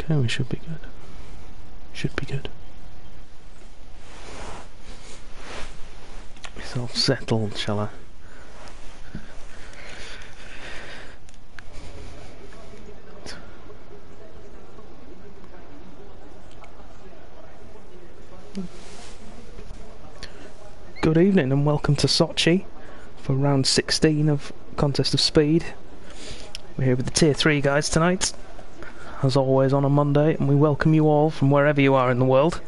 Okay, we should be good. Should be good. It's all settled, shall I? Good evening and welcome to Sochi for round 16 of Contest of Speed. We're here with the Tier 3 guys tonight, as always on a Monday, and we welcome you all from wherever you are in the world.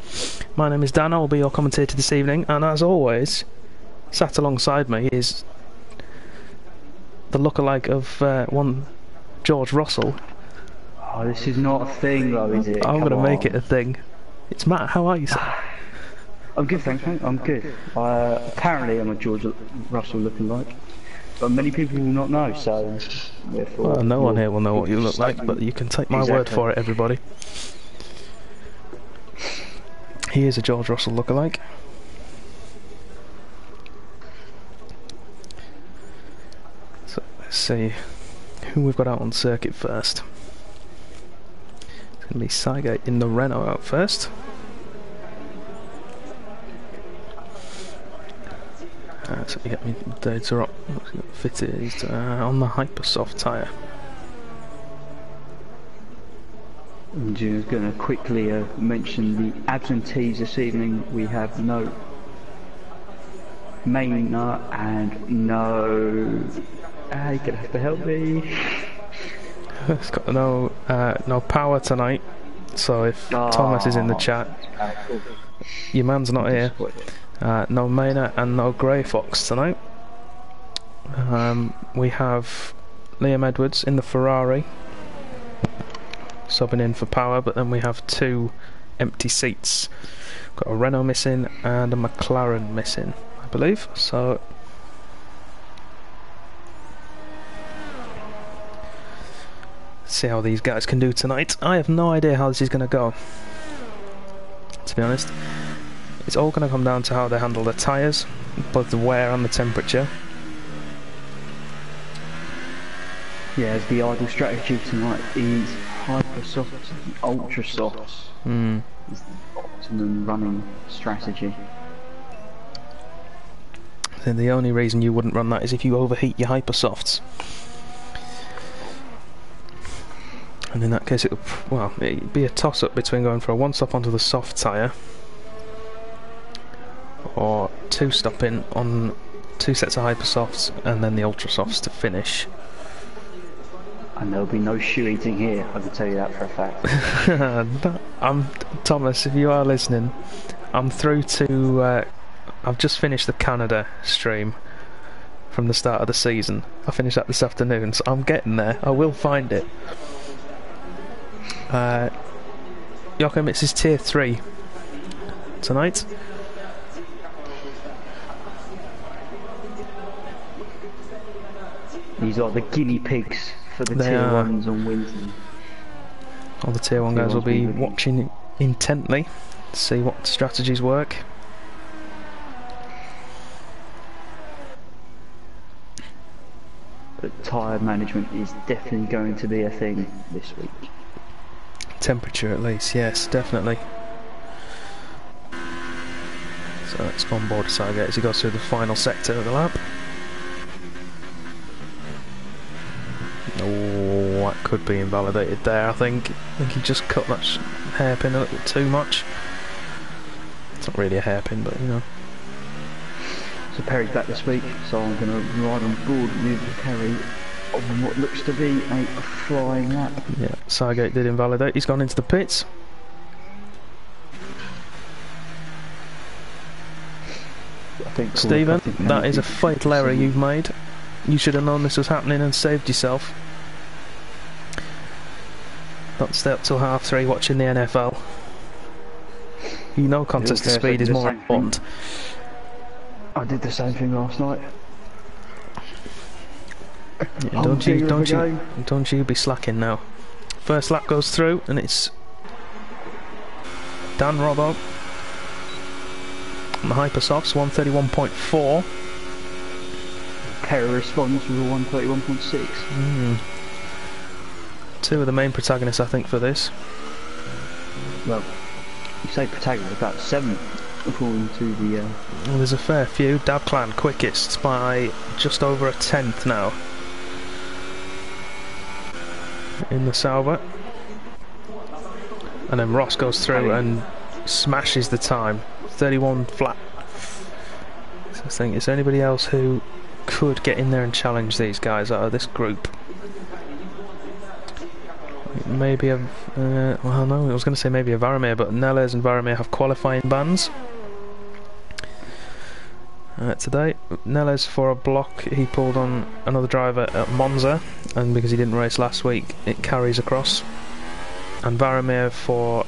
My name is Dan, I will be your commentator this evening, and as always, sat alongside me is the lookalike of one George Russell. Oh, this is not a thing though, is it? I'm going to make it a thing. It's Matt, how are you, sir? I'm good, thanks, mate. I'm good. Apparently I'm a George Russell looking like, but many people will not know, so therefore... Well, no one here will know what you look like, but you can take my word for it, everybody. He is a George Russell lookalike. So, let's see who we've got out on circuit first. It's going to be Sygate in the Renault out first. So we get me data up. Fitted on the Hypersoft tyre. I'm just going to quickly mention the absentees this evening. We have no Maynard and no... you're going to have to help me. It's got no power tonight, so if Thomas is in the chat, cool. Your man's not here. No Maynard and no Grey Fox tonight. We have Liam Edwards in the Ferrari, subbing in for power, but then we have two empty seats. Got a Renault missing and a McLaren missing, I believe. So see how these guys can do tonight. I have no idea how this is going to go, to be honest. It's all going to come down to how they handle the tyres, both the wear and the temperature. Yeah, the ideal strategy tonight is Hypersofts and Ultra Softs. Is the optimum running strategy. Then the only reason you wouldn't run that is if you overheat your Hypersofts. And in that case, it'd be a toss-up between going for a one-stop onto the soft tyre or two-stopping on two sets of Hypersofts and then the Ultra Softs to finish. And there'll be no shoe eating here, I can tell you that for a fact. Thomas, if you are listening, I'm through to... I've just finished the Canada stream from the start of the season. I finished that this afternoon, so I'm getting there. I will find it. Joachim, it's his Tier 3 tonight. These are the guinea pigs for the Tier 1s on Wednesday. All the Tier 1 guys will be watching intently to see what strategies work. But tyre management is definitely going to be a thing this week. Temperature at least, yes, definitely. So let's go on board Sygate as he goes through the final sector of the lap. Oh, that could be invalidated there, I think. He just cut that hairpin a little too much. It's not really a hairpin, but you know. So Perry's back this week, so I'm going to ride on board with Perry on what looks to be a flying lap. Yeah, Sygate did invalidate. He's gone into the pits. I think Stephen, that is a fatal error you've made. You should have known this was happening and saved yourself. Don't stay up till 3:30 watching the NFL. You know Contest of Speed is more important. I did the same thing last night. Yeah, don't you be slacking now. First lap goes through and it's Dan Robbo on the Hypersofts, 131.4. Perry responds with a 131.6. Two of the main protagonists, I think, for this. Well, you say Protagonist, about 7th, according to the... Well, there's a fair few. Dabclan quickest by just over a tenth now in the Sauber. And then Ross goes through and smashes the time. 31 flat. So I think, is there anybody else who could get in there and challenge these guys out of this group? Maybe a... well, no, I was going to say maybe a Varamir, but Neles and Varamir have qualifying bans. Today, Neles for a block, he pulled on another driver at Monza, and because he didn't race last week, it carries across. And Varamir for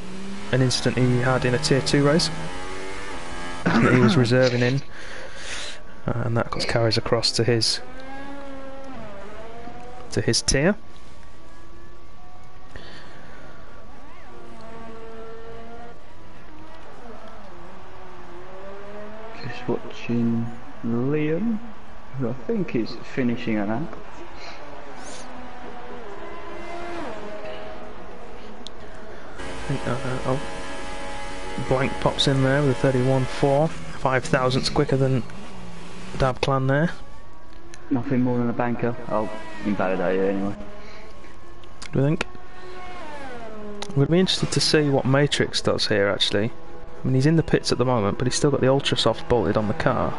an incident he had in a Tier 2 race that he was reserving in, and that carries across to his tier. Just watching Liam, who I think is finishing a lap. Blank pops in there with a 31.4, 5 thousandths quicker than Dabclan there. Nothing more than a banker. I'll invalidate it anyway. Do you think? We'd be interested to see what Matrix does here actually. I mean, he's in the pits at the moment, but he's still got the Ultra Soft bolted on the car.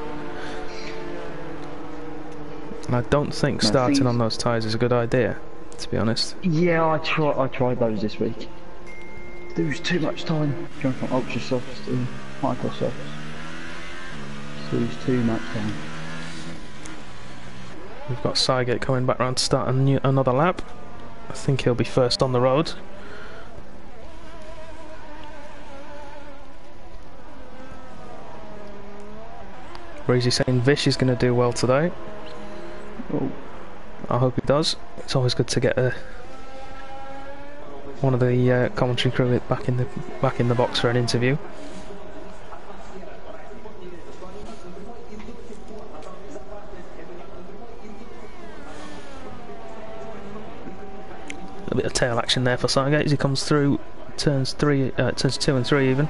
And I don't think starting on those tyres is a good idea, to be honest. Yeah, I tried those this week. There was too much time going from Ultra Softs to Hyper Softs. So there's too much time. We've got Cygate coming back round to start another lap. I think he'll be first on the road. Breezy saying Vish is going to do well today. Oh. I hope he does. It's always good to get one of the commentary crew back in the box for an interview. A bit of tail action there for Cygate as he comes through turns 2 and 3 even.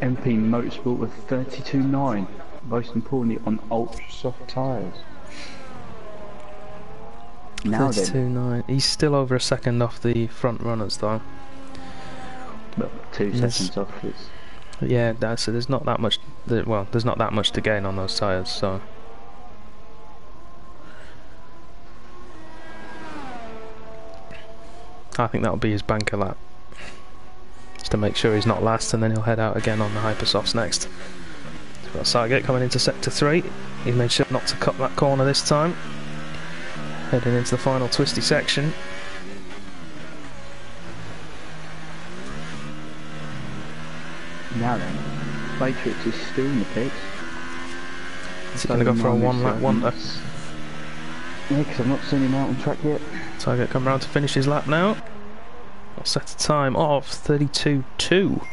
MP Motorsport with 32.9, most importantly on ultra soft tyres. Now 32.9. He's still over a second off the front runners though. Well, 2 seconds off is... Yeah, so there's not that much. Well, there's not that much to gain on those tyres. So. I think that'll be his banker lap. Just to make sure he's not last, and then he'll head out again on the Hypersofts next. We've got Cygate coming into sector 3. He made sure not to cut that corner this time. Heading into the final twisty section. Now then, Matrix is still in the pits. Is he going to go for a one-lap wonder? Yeah, because I've not seen him out on track yet. Cygate come round to finish his lap now. I'll set a time of 32.2.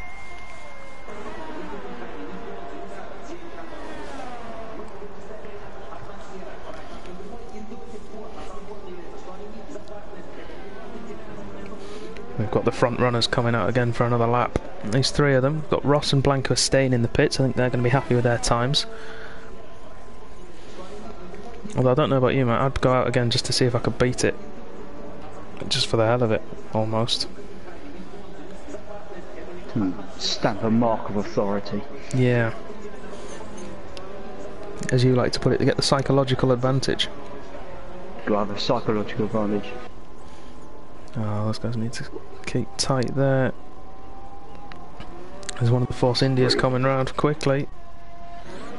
We've got the front runners coming out again for another lap. These 3 of them. We've got Ross and Blanco staying in the pits. I think they're going to be happy with their times. Although I don't know about you, mate. I'd go out again just to see if I could beat it. Just for the hell of it, almost. Stamp a mark of authority. Yeah. As you like to put it, to get the psychological advantage. Do I have a psychological advantage? Oh, those guys need to keep tight there. There's one of the Force Indias coming round quickly.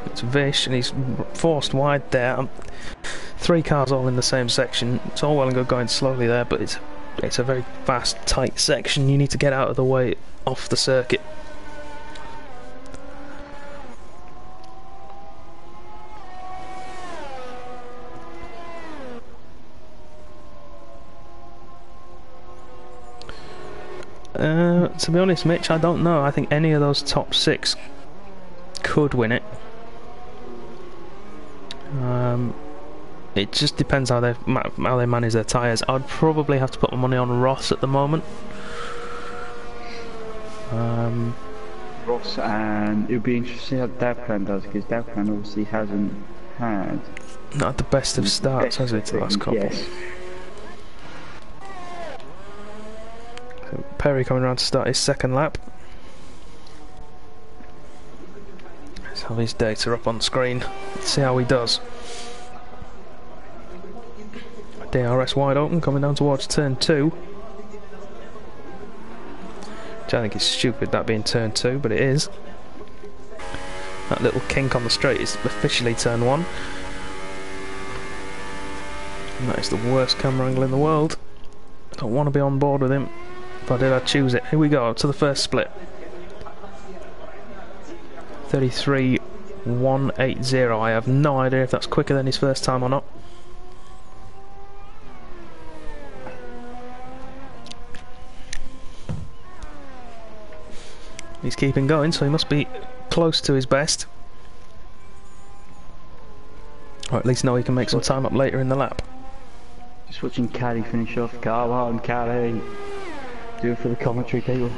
It's Vish, and he's forced wide there. 3 cars all in the same section. It's all well and good going slowly there, but it's a very fast, tight section. You need to get out of the way off the circuit. To be honest, Mitch, I don't know. I think any of those top 6 could win it. It just depends how they manage their tyres. I'd probably have to put my money on Ross at the moment. Ross, and it would be interesting to see how Davclan does, because Davclan obviously hasn't had not the best of starts, has it, to the last couple? Yes. So Perry coming around to start his second lap. Let's have his data up on screen. Let's see how he does. DRS wide open, coming down towards turn 2. Which I think is stupid, that being turn 2, but it is. That little kink on the straight is officially turn 1. And that is the worst camera angle in the world. Don't want to be on board with him. If I did, I'd choose it. Here we go, to the first split. 33.180. I have no idea if that's quicker than his first time or not. He's keeping going, so he must be close to his best. Or at least know he can make some time up later in the lap. Just watching Caddy finish off. Come on, Caddy. Do it for the commentary people.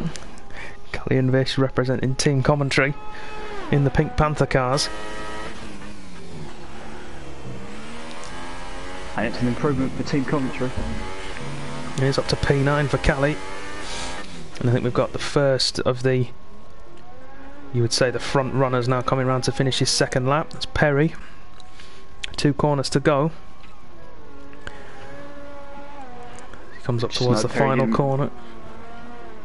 Callie and Vish representing team commentary in the Pink Panther cars. And it's an improvement for team commentary. He's up to P9 for Callie. And I think we've got the first of the, you would say, the front runners now coming round to finish his second lap. That's Perry. 2 corners to go. He comes up towards the final corner.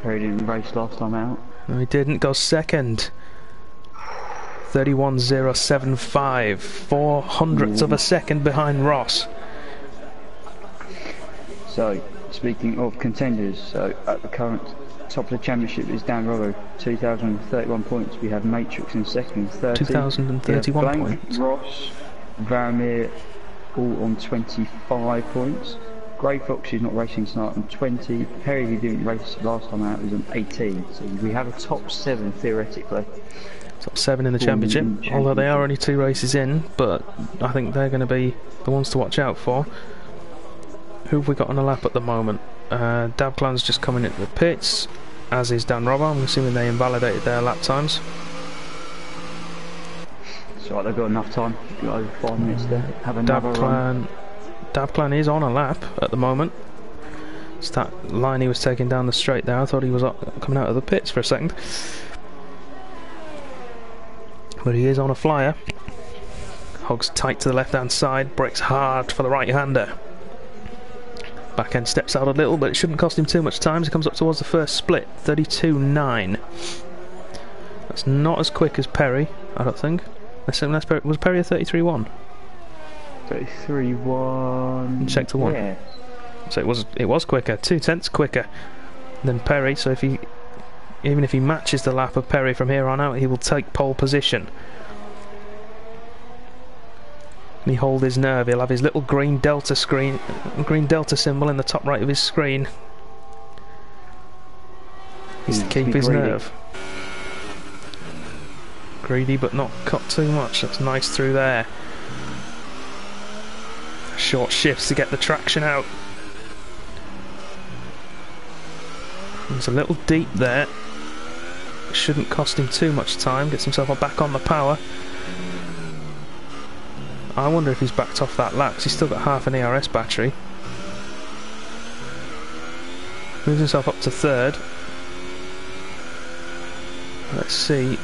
Perry didn't race last time out. No, he didn't. Goes second. 31.075. 4/100ths of a second behind Ross. So, speaking of contenders, so at the current top of the championship is Dan Robbo, 2,031 points. We have Matrix in second, 30. 2,031 points. Ross, Varamir, all on 25 points. Grey Fox, who's not racing tonight, on 20. Perry, who didn't race last time out, was on 18. So we have a top 7 theoretically. Top 7 in the championship, although they are only 2 races in, but I think they're going to be the ones to watch out for. Who have we got on a lap at the moment? Dabclan's just coming into the pits, as is Dan Robbo. I'm assuming they invalidated their lap times. It's alright, they've got enough time. Got over 5 minutes there. Have another run. Dabclan is on a lap at the moment. It's that line he was taking down the straight there. I thought he was coming out of the pits for a second. But he is on a flyer. Hogs tight to the left hand side, brakes hard for the right hander. Back end steps out a little, but it shouldn't cost him too much time as he comes up towards the first split. 32.9. That's not as quick as Perry, I don't think. Was Perry a 33.1? 33.1. Check to 1. Yeah. So it was quicker, 0.2 quicker than Perry. So even if he matches the lap of Perry from here on out, he will take pole position. And he hold his nerve. He'll have his little green delta symbol in the top right of his screen. He's to keep his nerve. Greedy, but not cut too much. That's nice through there. Short shifts to get the traction out. He's a little deep there. Shouldn't cost him too much time. Gets himself back on the power. I wonder if he's backed off that lap, 'cause he's still got half an ERS battery. Moves himself up to third. Let's see.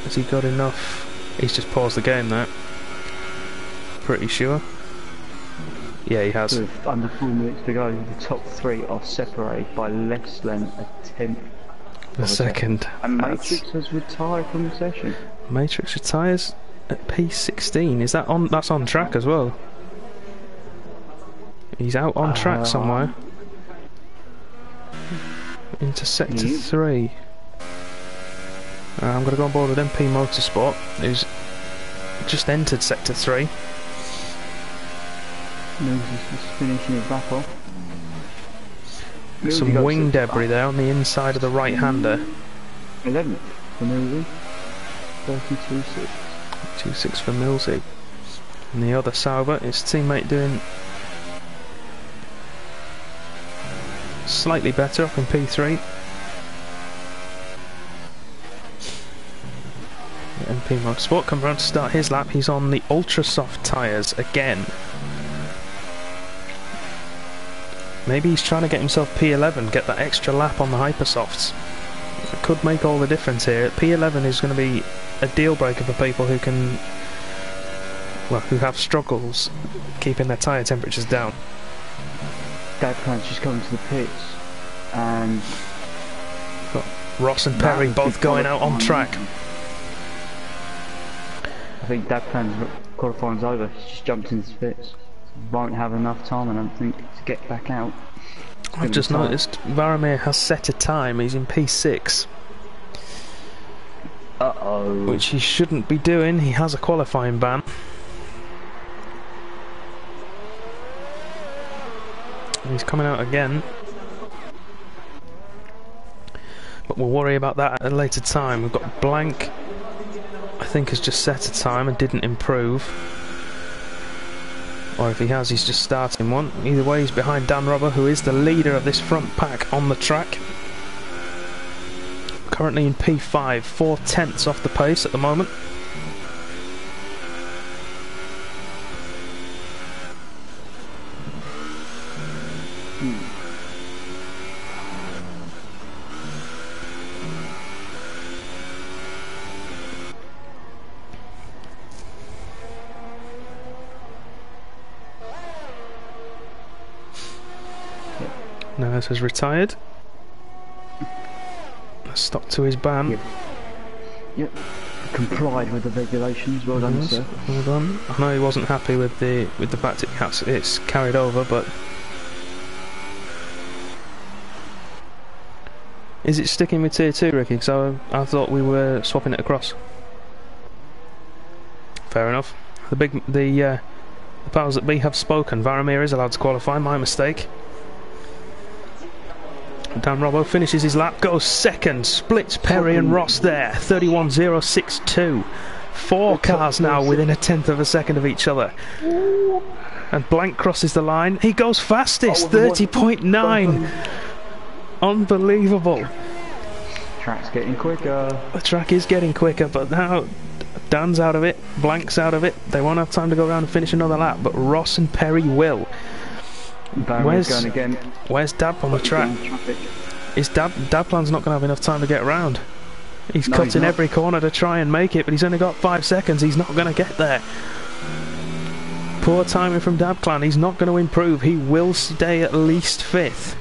Has he got enough? He's just paused the game there. Pretty sure. Yeah, he has. With under 4 minutes to go, the top 3 are separated by less than a tenth of a second. And Matrix has retired from the session. Matrix retires at P16. Is that on? That's on track as well. He's out on track somewhere. Into sector 3. I'm going to go on board with MP Motorsport, who's just entered sector 3. Moses is finishing his lap off. Some wing debris there on the inside of the right-hander. 11th for Millsy. 32.6. 2.6 for Millsy. And the other Sauber, his teammate doing slightly better up in P3. MP Motorsport come around to start his lap. He's on the ultra soft tyres again. Maybe he's trying to get himself P11, get that extra lap on the hypersofts. It could make all the difference here. P11 is going to be a deal breaker for people who can, well, who have struggles keeping their tyre temperatures down. Dadplan's just coming to the pits, and got Ross and Perry both going out on track. I think Dadplan's qualifying's over. He's just jumped into the pits. Won't have enough time, I don't think, to get back out. I've just noticed Varamir has set a time. He's in P6. Uh-oh. Which he shouldn't be doing. He has a qualifying ban. He's coming out again. But we'll worry about that at a later time. We've got Blank, I think, has just set a time and didn't improve. Or if he has, he's just starting one. Either way, he's behind Dan Robber, who is the leader of this front pack on the track. Currently in P5, 4/10 off the pace at the moment. Nurse has retired. Stuck to his ban. Yep. Complied with the regulations. Well done, sir. Well done. I know he wasn't happy with the fact it's carried over, but is it sticking with tier 2, Ricky? Because I thought we were swapping it across. Fair enough. The powers that be have spoken. Varamir is allowed to qualify. My mistake. Dan Robbo finishes his lap, goes second, splits Perry and Ross there, 31.062. Four cars now within 1/10 of a second of each other. And Blank crosses the line, he goes fastest, 30.9. Unbelievable. Track's getting quicker. The track is getting quicker, but now Dan's out of it, Blank's out of it. They won't have time to go around and finish another lap, but Ross and Perry will. Where's Dab on the track? Is Dabplan's not going to have enough time to get around. He's cutting every corner to try and make it, but he's only got 5 seconds. He's not going to get there. Poor timing from Dabplan. He's not going to improve. He will stay at least 5th.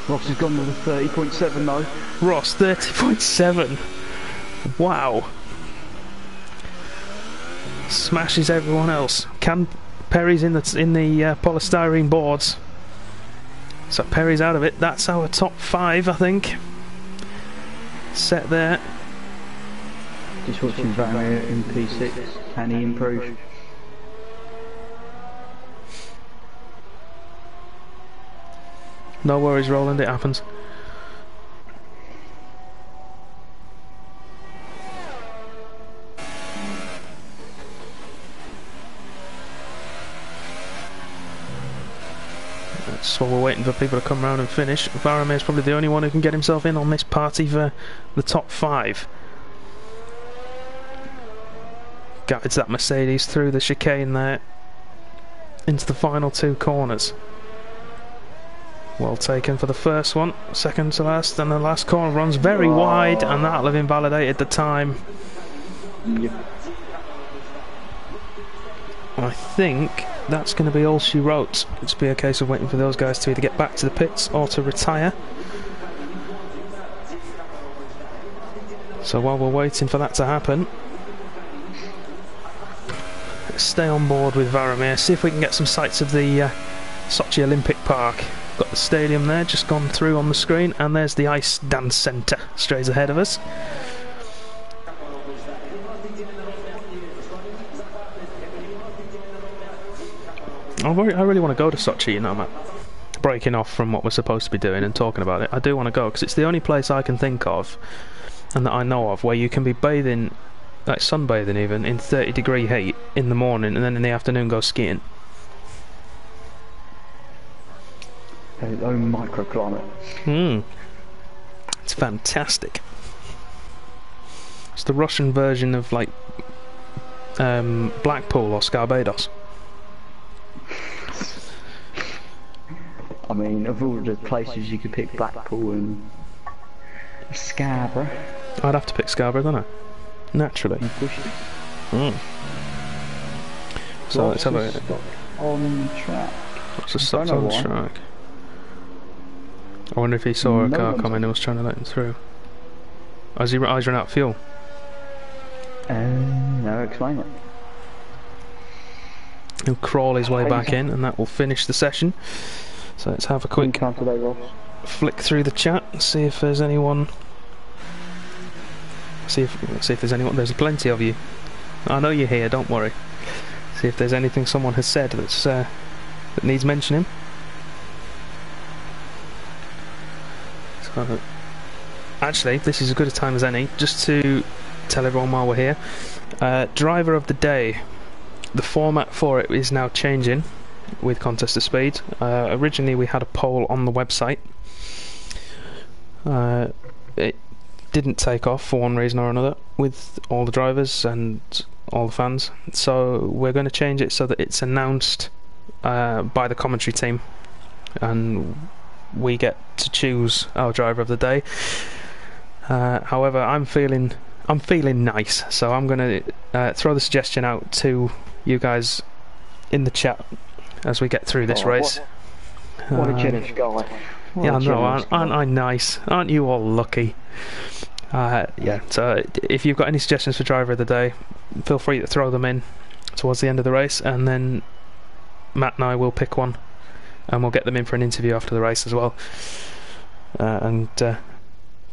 Ross has gone with a 30.7 though. Ross, 30.7. Wow. Smashes everyone else. Perry's in the polystyrene boards, so Perry's out of it. That's our top 5, I think. Set there. Just watching Varamir in P6. Can he improve? No worries, Roland. It happens. So we're waiting for people to come round and finish. Varamir is probably the only one who can get himself in on this party for the top 5. Guides that Mercedes through the chicane there into the final 2 corners. Well taken for the first one, second to last, and the last corner runs very wide, and that'll have invalidated the time. Yep. I think that's going to be all she wrote. It's be a case of waiting for those guys to either get back to the pits or to retire. So while we're waiting for that to happen, let's stay on board with Varamir, see if we can get some sights of the Sochi Olympic Park. Got the stadium there, just gone through on the screen, and there's the Ice Dance Centre straight ahead of us. I really want to go to Sochi, you know, Matt. breaking off from what we're supposed to be doing and talking about it, I do want to go because it's the only place I can think of, and that I know of, where you can be bathing, like sunbathing even, in 30-degree heat in the morning, and then in the afternoon go skiing. Their own microclimate. It's fantastic. It's the Russian version of like Blackpool or Barbados. I mean, of all the places you could pick, Blackpool and Scarborough. I'd have to pick Scarborough, don't I? Naturally. So let's have a... on track. What's the stops on track? I wonder if he saw a car coming and was trying to let him through. Oh, has he run out of fuel? No, explain it. He'll crawl his way back in, and that will finish the session. So let's have a quick flick through the chat and see if there's anyone. See if there's anyone. There's plenty of you. I know you're here. Don't worry. See if there's anything someone has said that's that needs mentioning. So, actually, this is as good a time as any, just to tell everyone while we're here. Driver of the day. The format for it is now changing with Contest of Speed. Originally we had a poll on the website. It didn't take off for one reason or another with all the drivers and all the fans, so we're going to change it so that it's announced by the commentary team, and we get to choose our driver of the day. However, I'm feeling nice, so I'm going to throw the suggestion out to you guys in the chat as we get through this race. What a generous guy. Yeah, I know, aren't I nice? Aren't you all lucky? Yeah, so if you've got any suggestions for driver of the day, feel free to throw them in towards the end of the race, and then Matt and I will pick one and we'll get them in for an interview after the race as well, and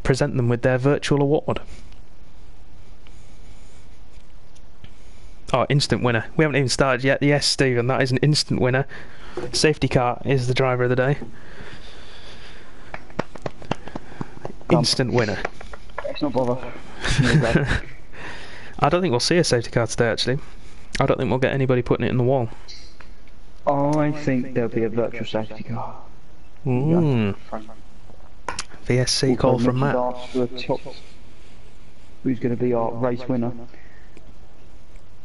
present them with their virtual award. Oh, instant winner. We haven't even started yet. Yes, Stephen, that is an instant winner. Safety car is the driver of the day. Instant winner. Let's not bother. I don't think we'll see a safety car today, actually. I don't think we'll get anybody putting it in the wall. I think there'll be a virtual safety car. VSC call from Matt. Who's going to be our race winner?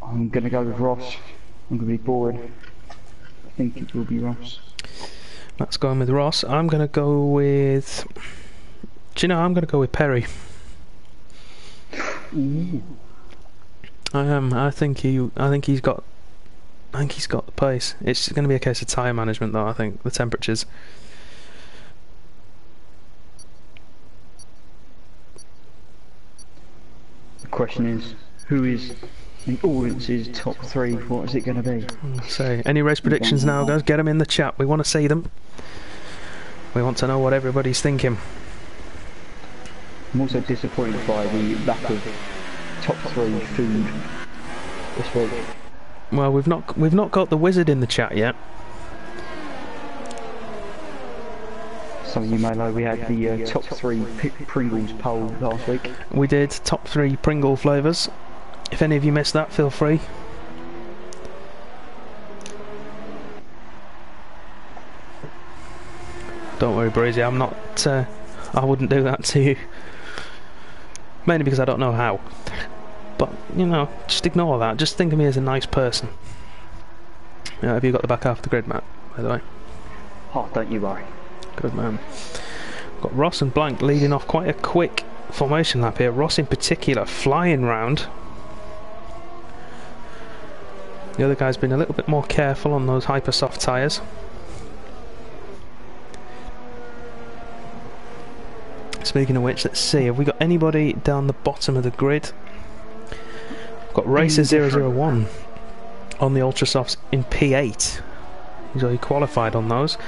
I'm going to go with Ross. I'm going to be boring. I think it will be Ross. Matt's going with Ross. I'm going to go with... Do you know, I'm going to go with Perry. Ooh. I am. I think he's got the pace. It's going to be a case of tyre management, though. I think the temperatures. The question is, who is the audience's top three? What is it going to be? So, any race predictions now, guys? Get them in the chat. We want to see them. We want to know what everybody's thinking. I'm also disappointed by the lack of top three food this week. Well, we've not got the wizard in the chat yet. Some of you may know we had the top three Pringles poll last week. We did top three Pringle flavours. If any of you missed that, feel free. Don't worry, Breezy. I'm not. I wouldn't do that to you. Mainly because I don't know how. But, you know, just ignore that. Just think of me as a nice person. Have you got the back half of the grid, Matt, by the way? Oh, don't you worry. Good man. Got Ross and Blank leading off quite a quick formation lap here. Ross in particular flying round. The other guy's been a little bit more careful on those hyper soft tyres. Speaking of which, let's see, have we got anybody down the bottom of the grid? We've got Racer 001 on the Ultra Softs in P8. He's already qualified on those.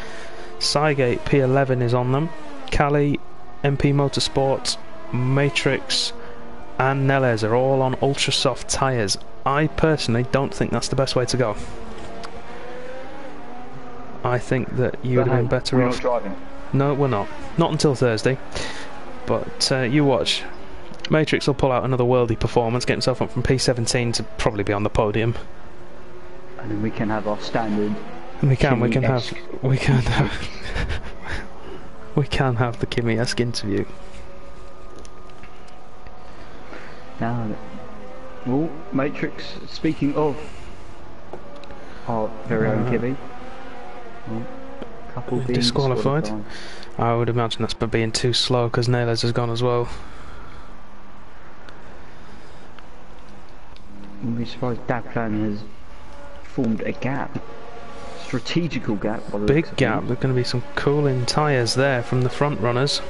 Cygate P11 is on them. Cali, MP Motorsport, Matrix and Neles are all on Ultra Soft tyres. I personally don't think that's the best way to go. I think that you would have been better we're off. not driving. No, we're not. Not until Thursday. But you watch. Matrix will pull out another worldy performance, get himself up from P17 to probably be on the podium. And then we can have our standard. And we can have the Kimi-esque interview. Now, well, Matrix. Speaking of our very own Kimi, couple being disqualified. I would imagine that's by being too slow because Neles has gone as well. I'm really surprised Dabplan has formed a gap. Strategical gap. By the Big gap. There's going to be some cooling tyres there from the front runners.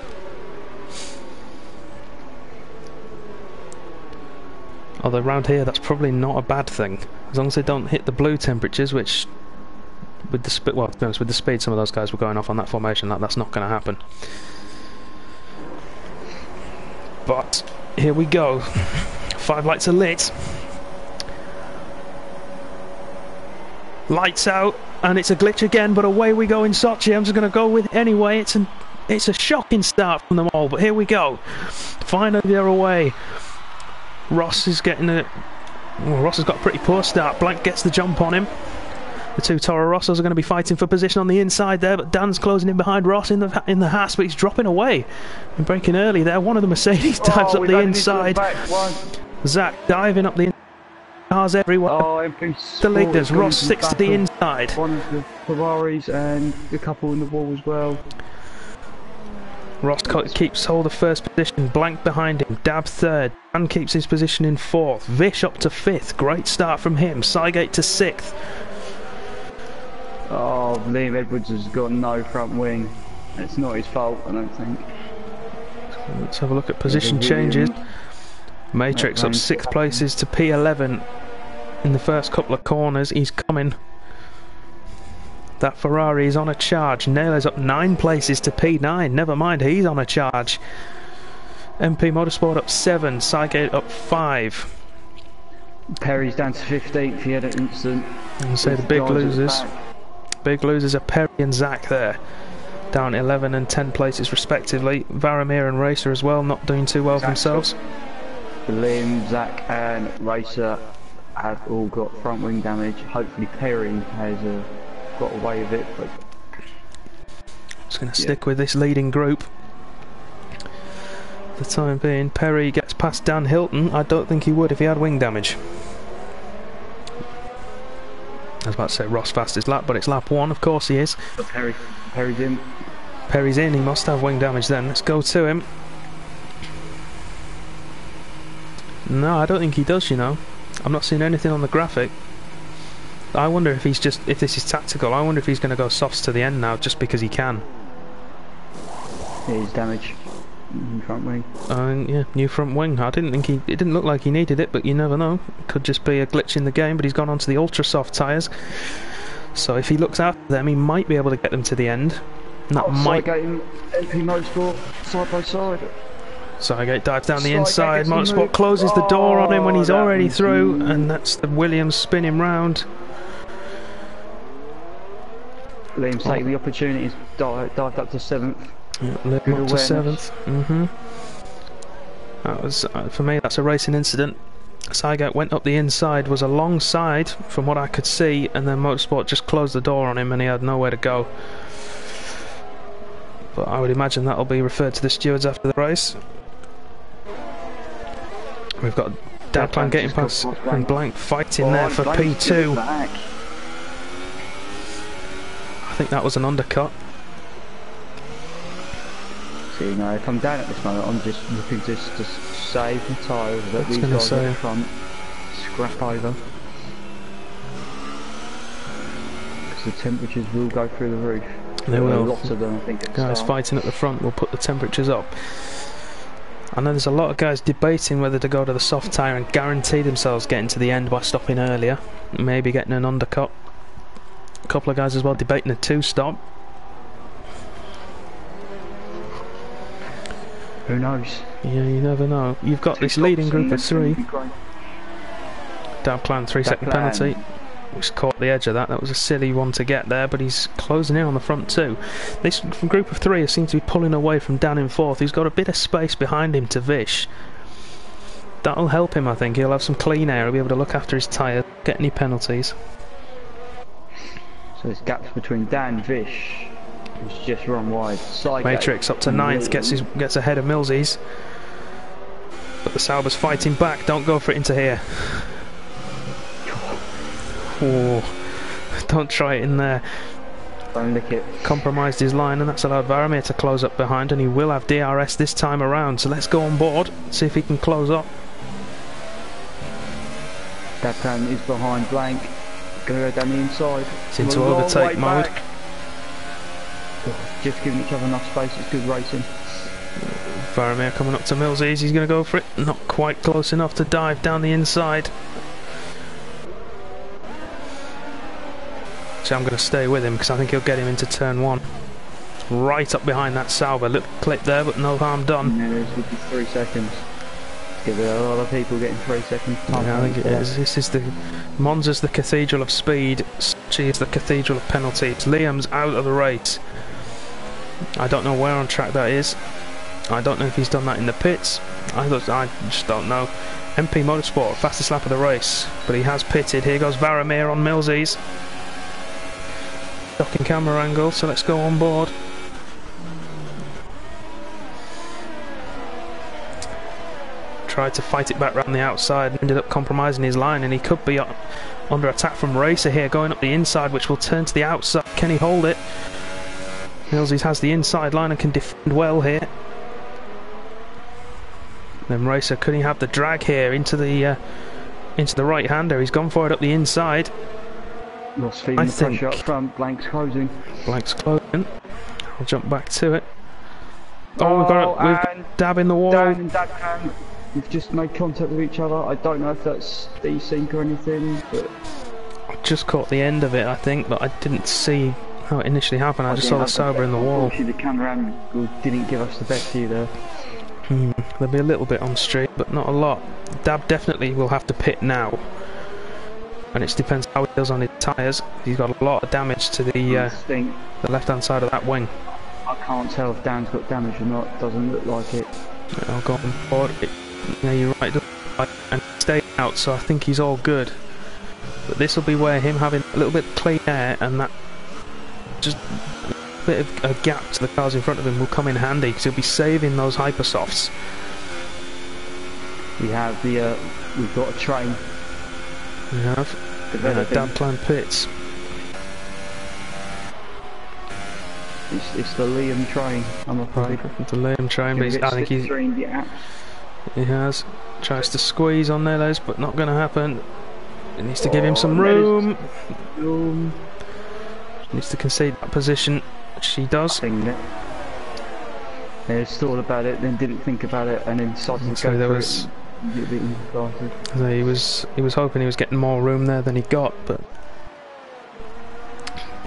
Although around here that's probably not a bad thing, as long as they don't hit the blue temperatures, which with the speed, well, to be honest, with the speed some of those guys were going off on that formation, that's not going to happen. But here we go. 5 lights are lit. Lights out, and it's a glitch again, but away we go in Sochi. I'm just going to go with it anyway. It's a shocking start from them all, but here we go. Finally they're away. Ross is getting a... Well, Ross has got a pretty poor start. Blank gets the jump on him. The two Toro Rossos are going to be fighting for position on the inside there, but Dan's closing in behind Ross in the Haas, but he's dropping away and breaking early there. One of the Mercedes dives up the inside. Zach diving up the inside. Cars everywhere. The leaders. Ross sticks to the inside. One of the Ferraris and a couple in the wall as well. Ross keeps hold of first position, Blank behind him, Dab third, Dan keeps his position in fourth, Vish up to fifth, great start from him, Sygate to sixth. Oh, Liam Edwards has got no front wing. It's not his fault, I don't think. Let's have a look at position changes. Matrix up 6 places to P11 in the first couple of corners, he's coming. That Ferrari is on a charge. Naylor's up 9 places to P9. Never mind, he's on a charge. MP Motorsport up 7. Sygate up 5. Perry's down to 15th. He had an instant. And say the big losers. Big losers are Perry and Zach there. Down 11 and 10 places respectively. Varamir and Racer as well, not doing too well for themselves. Liam, Zach and Racer have all got front wing damage. Hopefully Perry has got away with it, but just going to stick with this leading group for the time being. Perry gets past Dan Hilton. I don't think he would if he had wing damage. I was about to say Ross fastest lap, but it's lap 1, of course he is. But Perry's in. Perry's in, he must have wing damage then. Let's go to him. No, I don't think he does, you know. I'm not seeing anything on the graphic. I wonder if he's just, if this is tactical, I wonder if he's going to go softs to the end now just because he can. Here's damage. New front wing. Yeah, new front wing. I didn't think it didn't look like he needed it, but you never know. It could just be a glitch in the game, but he's gone onto the ultra soft tyres. So if he looks out for them, he might be able to get them to the end. And that might... Sygate MP Motorsport, side by side. Sygate dives down the inside, Motorsport closes the door on him when he's already through, and that's the Williams spinning round. Liam's taking the opportunity, he's dived up to 7th. Yeah, Liam up to 7th. That was, for me, that's a racing incident. Sygate went up the inside, was alongside from what I could see, and then Motorsport just closed the door on him and he had nowhere to go. But I would imagine that'll be referred to the stewards after the race. We've got Dabplan getting past and Blank fighting there for P2. I think that was an undercut. See, no, if I'm down at this moment, I'm just looking just to save the tyre that these guys at the front scrap over. Because the temperatures will go through the roof. They will. A lot of them, I think. Guys fighting at the front will put the temperatures up. I know there's a lot of guys debating whether to go to the soft tyre and guarantee themselves getting to the end by stopping earlier. Maybe getting an undercut. A couple of guys as well debating a 2-stop. Who knows? Yeah, you never know. You've got this leading group of 3. Dabplan 3-second penalty. Just caught the edge of that. That was a silly one to get there, but he's closing in on the front too. This group of three seems to be pulling away from Dan in fourth. He's got a bit of space behind him to Vish. That'll help him, I think. He'll have some clean air. He'll be able to look after his tyre, get any penalties. So there's gaps between Dan, Vish, who's just run wide. Matrix up to ninth, gets ahead of Millsies. But the Sauber's fighting back. Don't go for it into here. Oh, don't try it in there. Don't lick it. Compromised his line, and that's allowed Varamir to close up behind, and he will have DRS this time around. So let's go on board, see if he can close up. That plan is behind Blank. Gonna go down the inside. It's into overtake mode. Just giving each other enough space. It's good racing. Varamir coming up to Millsies. He's going to go for it. Not quite close enough to dive down the inside. So I'm going to stay with him because I think he'll get him into turn one. Right up behind that Sauber. Little clip there, but no harm done. Yeah, there's 3 seconds. Give it a lot of people getting 3 seconds. Yeah, I think it is. This is the Monza's the cathedral of speed. She is the cathedral of penalties. Liam's out of the race. I don't know where on track that is. I don't know if he's done that in the pits. I just don't know. MP Motorsport, fastest lap of the race, but he has pitted. Here goes Varamir on Millsies. Docking camera angle, so let's go on board. Tried to fight it back round the outside and ended up compromising his line, and he could be under attack from Racer here, going up the inside, which will turn to the outside. Can he hold it? Millsies has the inside line and can defend well here. Then Racer, could he have the drag here into the right-hander? He's gone for it up the inside. Lost feeling the pressure up front. Blank's closing. Blank's closing. I'll jump back to it. Oh, we've got Dab in the wall. Dan and Dab can. We've just made contact with each other. I don't know if that's desync or anything, but I just caught the end of it, I think, but I didn't see how it initially happened. I just saw the Sauber in the wall. Actually, the camera angle didn't give us the best view there. There'll be a little bit on stream, but not a lot. Dab definitely will have to pit now, and it depends how he does on his tyres. He's got a lot of damage to the left-hand side of that wing. I can't tell if Dan's got damage or not. Doesn't look like it. I'll go on board. Yeah, you're right. And stay out, so I think he's all good. But this will be where him having a little bit of clean air and that just a bit of a gap to the cars in front of him will come in handy, because he'll be saving those hypersofts. We have we've got a train. We have Dab Plan pits. It's the Liam train, I'm afraid. The Liam train, but I think he has. Tries to squeeze on Neles, but not going to happen. He needs to give him some room. Needs to concede that position, which he does. They thought about it, then didn't think about it, and then decided to go there for was. it. So he was hoping he was getting more room there than he got, but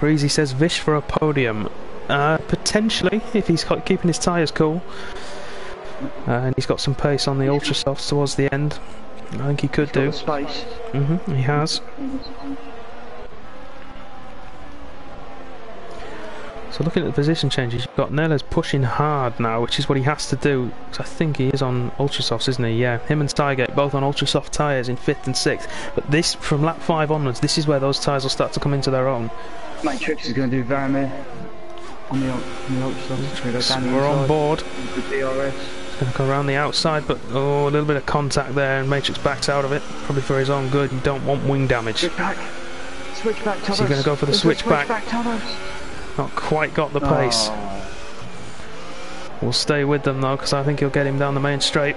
Breezy says Vish for a podium. Potentially, if he's keeping his tyres cool. And he's got some pace on the ultra softs towards the end. I think he could do. Space. He has. So looking at the position changes, you've got Nella's pushing hard now, which is what he has to do. I think he is on ultra softs, isn't he? Yeah. Him and Stygate both on ultra soft tyres in 5th and 6th. But this, from lap 5 onwards, this is where those tyres will start to come into their own. Matrix is going to do Varamir on the ultra softs. We're on board. The DRS. Going to go around the outside, but a little bit of contact there, and Matrix backs out of it, probably for his own good. You don't want wing damage. Switch back, Thomas. So you're going to go for the switchback. Not quite got the pace. We'll stay with them though, because I think he'll get him down the main straight.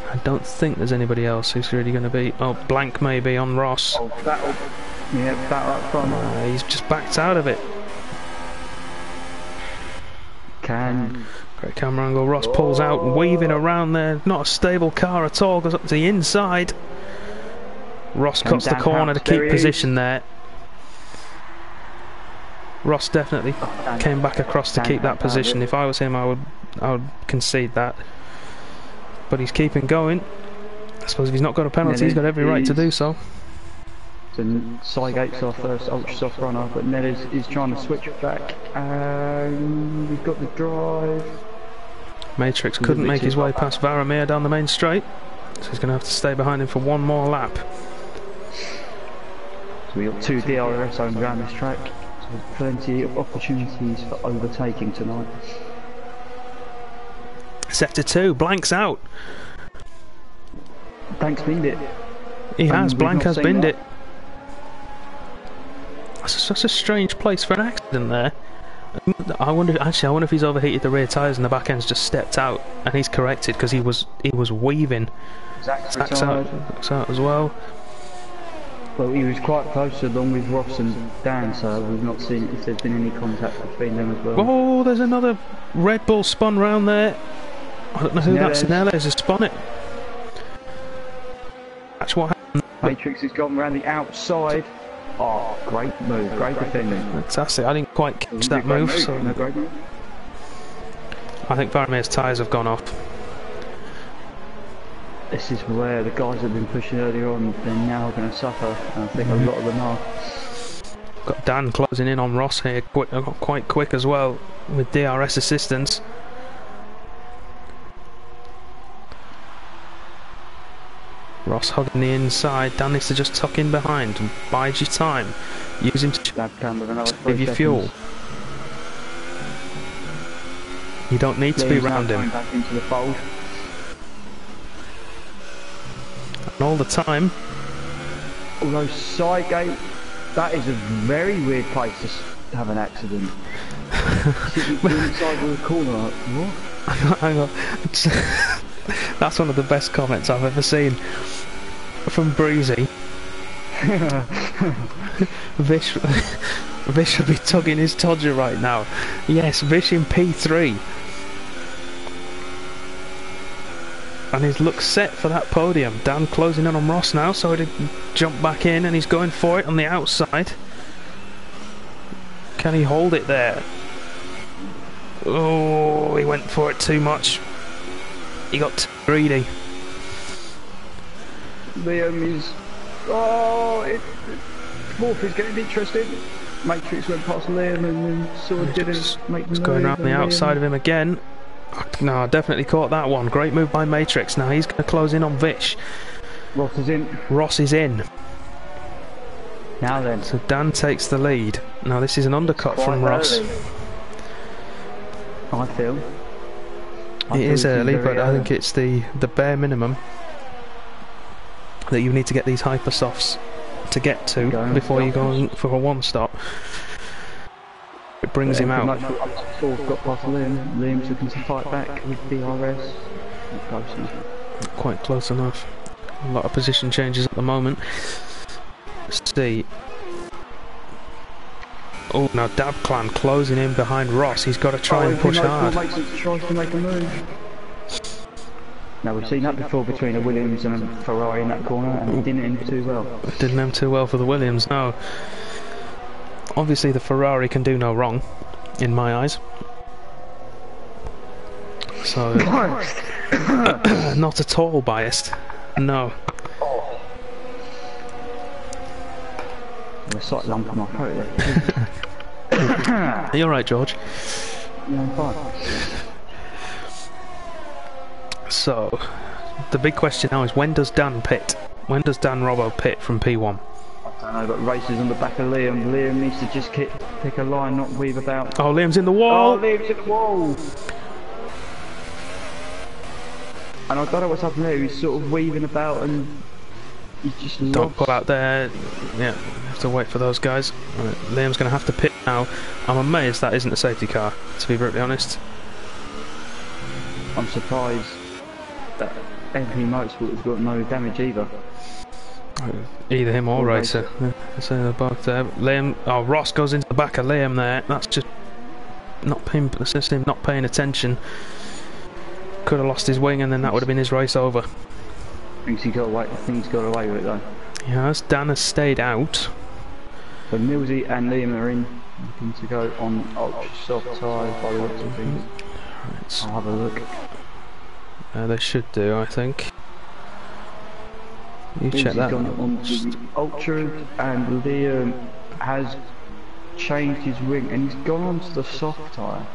I don't think there's anybody else who's really going to be. Oh, Blank maybe on Ross. Oh, that up front. He's just backed out of it. Great camera angle. Ross pulls out, weaving around there. Not a stable car at all. Goes up to the inside. Ross cuts the corner to keep position there. Ross definitely came back across to keep that position. If I was him, I would concede that. But he's keeping going. I suppose if he's not got a penalty, he's got every right to do so. So Sygate's our first ultra soft runner, but Ned is trying to switch back. And we've got the drive. Matrix couldn't make his way past Varamir down the main straight, so he's going to have to stay behind him for one more lap. So we've got 2 DRS zones around this track, so there's plenty of opportunities for overtaking tonight. Sector 2, Blank's out. Blank's binned it. He has, Blank has binned that. it. That's such a strange place for an accident there. I wonder if he's overheated the rear tyres and the back end's just stepped out, and he's corrected because he was weaving. Zach's out as well. Well, he was quite close along with Ross and Dan, so we've not seen if there's been any contact between them as well. Oh, there's another Red Bull spun round there. I don't know who that's. Neles has spun it. That's what happened. Matrix has gone around the outside. Oh, great move, great defending. Fantastic. I didn't quite catch that move. So no, great move. I think Varamir's tyres have gone off. This is where the guys that have been pushing earlier on, they're now going to suffer. And I think a lot of them are. Got Dan closing in on Ross here, quite quick as well, with DRS assistance. Ross hugging the inside. Dan needs to just tuck in behind and bide your time. Use him to save your fuel. You don't need to be round him. Back into the fold. And all the time. Although Sygate, that is a very weird place to have an accident. Sitting inside of the corner, like, what? Hang on. That's one of the best comments I've ever seen from Breezy. Vish should be tugging his todger right now. Yes, Vish in P3. And his look set for that podium. Dan closing in on Ross now, so he jump back in, and he's going for it on the outside. Can he hold it there? Oh, he went for it too much. He got too greedy. Liam is... Oh, fourth is getting interesting. Matrix went past Liam and then sort of didn't make the move. Going around the outside of him again. No, I definitely caught that one. Great move by Matrix. Now he's going to close in on Vish. Ross is in. Ross is in. Now then. So Dan takes the lead. Now this is an undercut from Ross. I feel. It is early, but I think it's the bare minimum that you need to get these hyper softs to get to before you go for a one stop. It brings him out. Fourth got past Liam. Liam's looking to fight back with DRS. Quite close enough. A lot of position changes at the moment. Let's see. Oh, now Dab Clan closing in behind Ross. He's got to try and push hard. Tries to make a move. Now we've seen that before between a Williams and a Ferrari in that corner, and it didn't end too well. It didn't end too well for the Williams, no. Obviously the Ferrari can do no wrong, in my eyes. So, not at all biased, no. A slight lump in my throat there. Are you alright, George? Yeah, I'm fine. So, the big question now is, when does Dan pit? When does Dan Robbo pit from P1? I don't know, but races on the back of Liam. Liam needs to just pick a line, not weave about. Oh, Liam's in the wall! Oh, Liam's in the wall! And I don't know what's happening there. He's sort of weaving about and he's just lost. Don't pull out there. Yeah, have to wait for those guys. Right, Liam's going to have to pit now. I'm amazed that isn't a safety car, to be brutally honest. I'm surprised that MP Motorsport has got no damage either. Either him or Racer. So they're both there. Liam, oh, Ross goes into the back of Liam there. That's just not paying, that's him not paying attention. Could have lost his wing, and then that would have been his race over. I think he's got away with it though. Yes, Dan has stayed out. So Millsy and Liam are in, looking to go on ultra soft tyres by the looks of things. Right. I'll have a look. They should do, I think. You check that. Gone on to the Ultra, and Liam has changed his wing, and he's gone on to the soft tyre.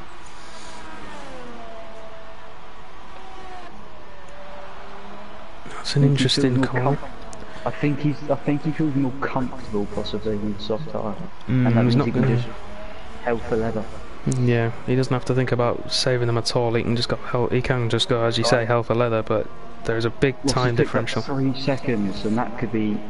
That's an interesting call. I think he feels more comfortable possibly with the soft tyre, and that he's means not he can gonna... just hell for leather. Yeah, he doesn't have to think about saving them at all. He can just go he can just go, as you say, hell for leather. But there's a big time differential. 3 seconds, and that could be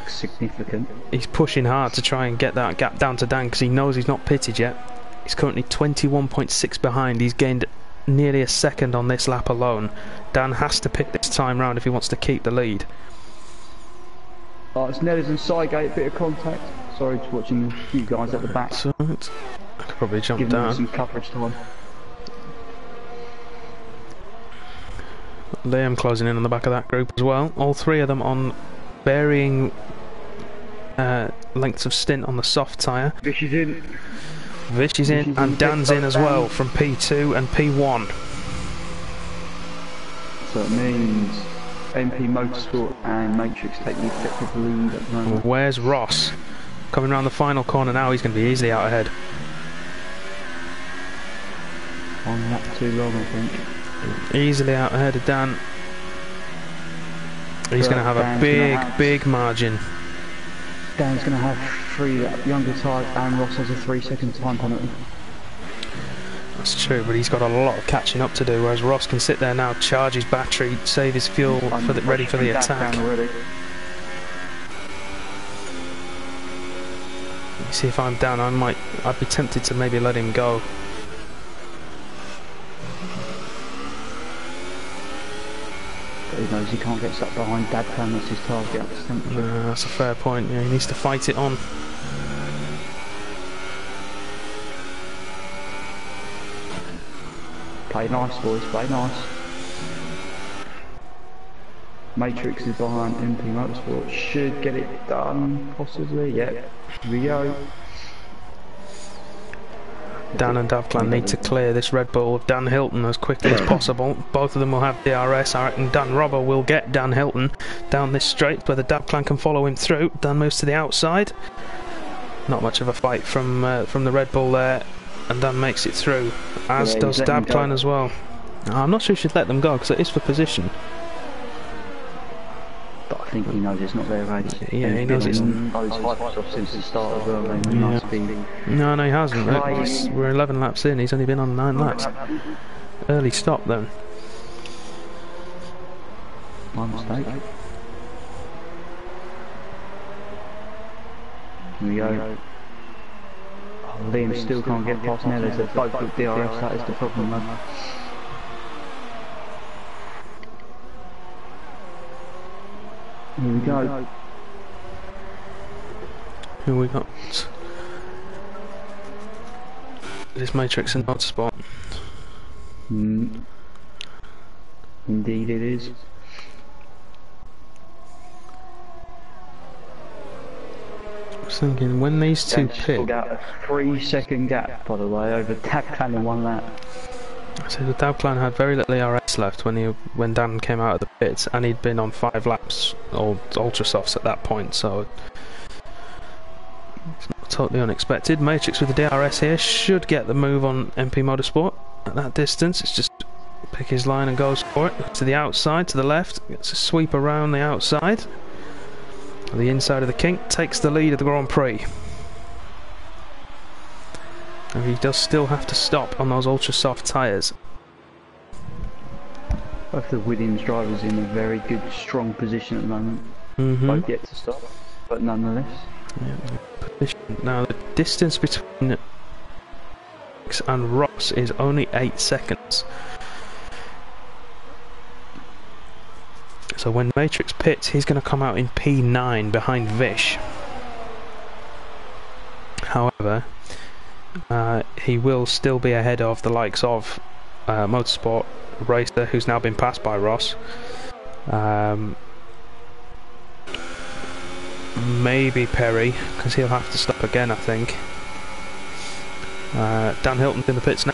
significant. He's pushing hard to try and get that gap down to Dan because he knows he's not pitted yet. He's currently 21.6 behind. He's gained nearly a second on this lap alone. Dan has to pick this time round if he wants to keep the lead. Oh, it's Nellis and Sygate, bit of contact. Sorry to watching you guys at the back. So I could probably jump Giving down. some coverage time. Liam closing in on the back of that group as well. All three of them on varying lengths of stint on the soft tyre. Vish is in. Vish is in, and Dan's in as well from P2 and P1. So it means MP Motorsport and Matrix take the effective lead at the moment. Where's Ross? Coming around the final corner now, he's going to be easily out ahead. One lap too long, I think. Easily out ahead of Dan. He's going to have a big margin. Dan's going to have 3 younger tyres, and Ross has a 3-second time penalty. That's true, but he's got a lot of catching up to do, whereas Ross can sit there now, charge his battery, save his fuel, ready for the attack. See, if I'm down, I'd be tempted to maybe let him go. But he knows he can't get stuck behind Dadpan, that's his target. That's a fair point. Yeah, he needs to fight it on. Play nice, boys, play nice. Matrix is behind MP Motorsport, should get it done, possibly, yep. Here we go. Dan and Davclan need to clear this Red Bull of Dan Hilton as quickly as possible. Both of them will have DRS. I reckon Dan Robber will get Dan Hilton down this straight, whether Davclan can follow him through. Dan moves to the outside. Not much of a fight from the Red Bull there, and Dan makes it through, as does Davclan as well. I'm not sure you should let them go because it is for position. But I think he knows it's not their race. Yeah, he knows it's not. Those Hypersoft since the start as well, they must be. No, he hasn't. We're 11 laps in, he's only been on 9 laps. Early stop then. My mistake. Here we go. Oh, Liam still can't get past Nellis. They're both with DRS, that is the problem, man. Here we go. Who we got? This Matrix and Motorsport. Indeed it is. I was thinking, when these two pit... Got a 3-second gap, by the way, over Davclan in 1 lap. So the Davclan had very little ERS left when Dan came out of the pits, and he'd been on 5 laps, or ultra softs at that point, so it's not totally unexpected. Matrix with the DRS here should get the move on MP Motorsport at that distance. It's just pick his line and goes for it. To the outside, to the left, gets a sweep around the outside. The inside of the kink takes the lead of the Grand Prix. And he does still have to stop on those ultra soft tyres. Both the Williams drivers in a very good, strong position at the moment. Both yet to stop, but nonetheless. Yeah, now the distance between Max and Ross is only 8 seconds. So when Matrix pits, he's going to come out in P9 behind Vish. However, he will still be ahead of the likes of Motorsport Racer, who's now been passed by Ross. Maybe Perry, because he'll have to stop again, I think. Dan Hilton's in the pits now.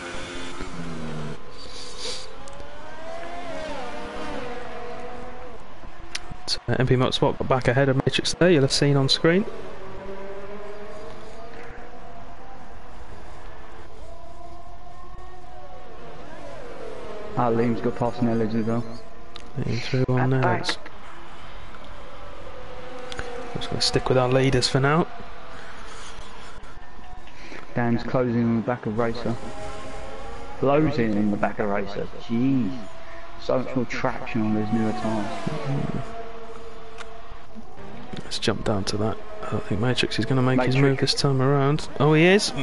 So, MP Motorsport got back ahead of Matrix there, you'll have seen on screen. Liam's got past Nellis as well. Through on there. I'm just going to stick with our leaders for now. Dan's closing on the back of Racer. Closing on the back of Racer. Jeez. So much more traction on those newer tyres. Let's jump down to that. I don't think Matrix is going to make his move this time around. Oh, he is.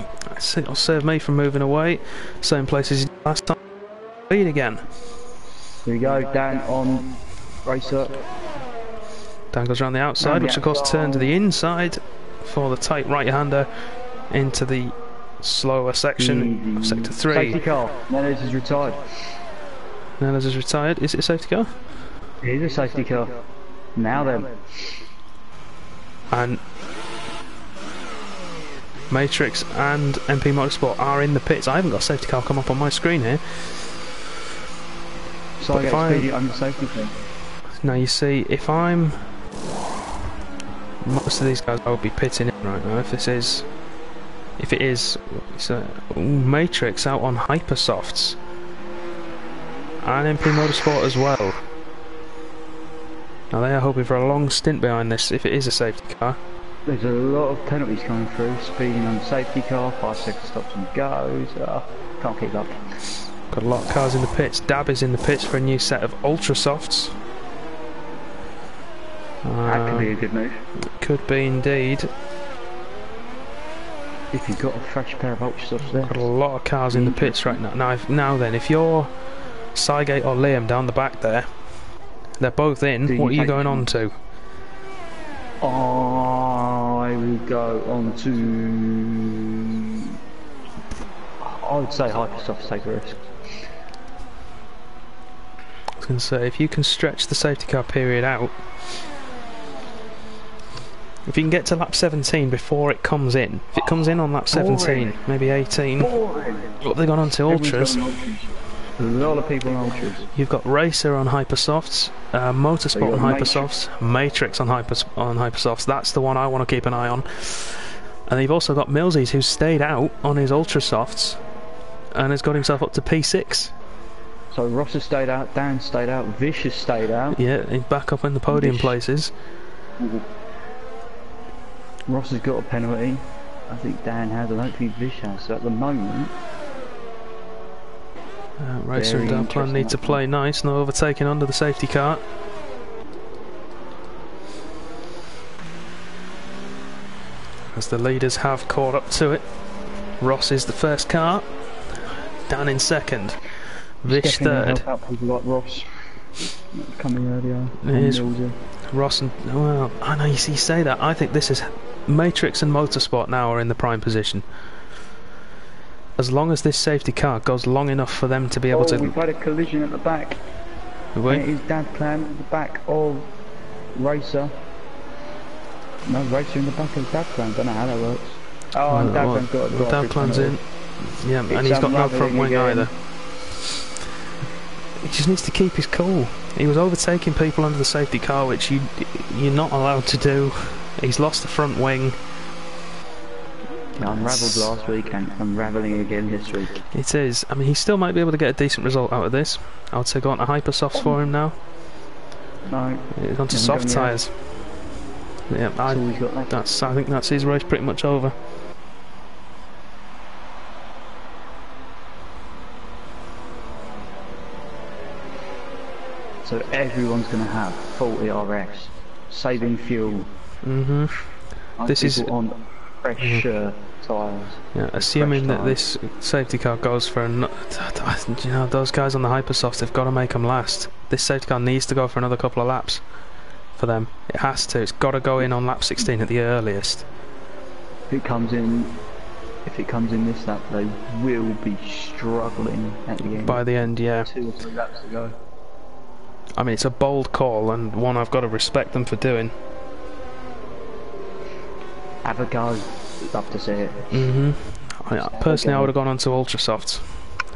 That'll save me from moving away. Same place as last time. Lead again. Here we go, Dan on Racer. Dan goes around the outside, which of course turned to the inside for the tight right-hander into the slower section of Sector 3. Safety car. Nellis is retired. Nellis is retired. Is it a safety car? It is a safety car. Now then. And Matrix and MP Motorsport are in the pits. I haven't got a safety car come up on my screen here. So I get speedy under safety thing. Now you see, if I'm... Most of these guys I would be pitting in right now. If it is... It's a Matrix out on Hypersofts. And MP Motorsport as well. Now they are hoping for a long stint behind this if it is a safety car. There's a lot of penalties coming through. Speeding on the safety car, 5 second stops and goes. Can't keep up. Got a lot of cars in the pits. Dab is in the pits for a new set of Ultra Softs. That could be a good move. Could be indeed. If you've got a fresh pair of Ultra Softs there. Got a lot of cars in the pits right now. Now then, if you're Cygate or Liam down the back there, they're both in. What are you going on to? I will go on to... I would say Hypersofts take a risk. I was going to say, if you can stretch the safety car period out, if you can get to lap 17 before it comes in, if it comes in on lap 17, maybe 18, what they gone on to Ultras? A lot of people on Ultras. You've got Racer on Hypersofts, Motorsport on Hypersofts, Matrix on Hypersofts. That's the one I want to keep an eye on. And you've also got Millsies, who's stayed out on his Ultra Softs and has got himself up to P6. So Ross has stayed out, Dan stayed out, Vish has stayed out. Yeah, he's back up in the podium places. Ross has got a penalty. I think Dan has, and hopefully Vish has. So at the moment... Racer and Darplan need to play nice, no overtaking under the safety car. As the leaders have caught up to it. Ross is the first car, Dan in second, Vish third. People like Ross coming earlier. Here's Ross and... Well, I know you say that. I think this is... Matrix and Motorsport now are in the prime position. As long as this safety car goes long enough for them to be able to... We've had a collision at the back. It is Dadplan at the back of Racer. No, Racer in the back of Dadplan. Don't know how that works. Oh, and Dadplan's got a drive. Dadplan's in. Yeah, and he's got no front wing either. He just needs to keep his cool. He was overtaking people under the safety car, which you're not allowed to do. He's lost the front wing. Yeah, unravelled last week and unravelling again this week. It is. I mean, he still might be able to get a decent result out of this. I would say go on to Hypersofts for him now. No. He's on to soft tyres. Yeah, I think that's his race pretty much over. So everyone's going to have 40 RS, saving fuel. This is on fresh tyres. Yeah, assuming that this safety car goes for you know, those guys on the Hypersofts, they've got to make them last. This safety car needs to go for another couple of laps for them. It has to. It's got to go in on lap 16 at the earliest. If it comes in this lap, they will be struggling at the end. By the end, yeah. 2 or 3 laps to go. I mean, it's a bold call and one I've got to respect them for doing. Avocados, love to see it. Personally, I would have gone on to Ultra Softs,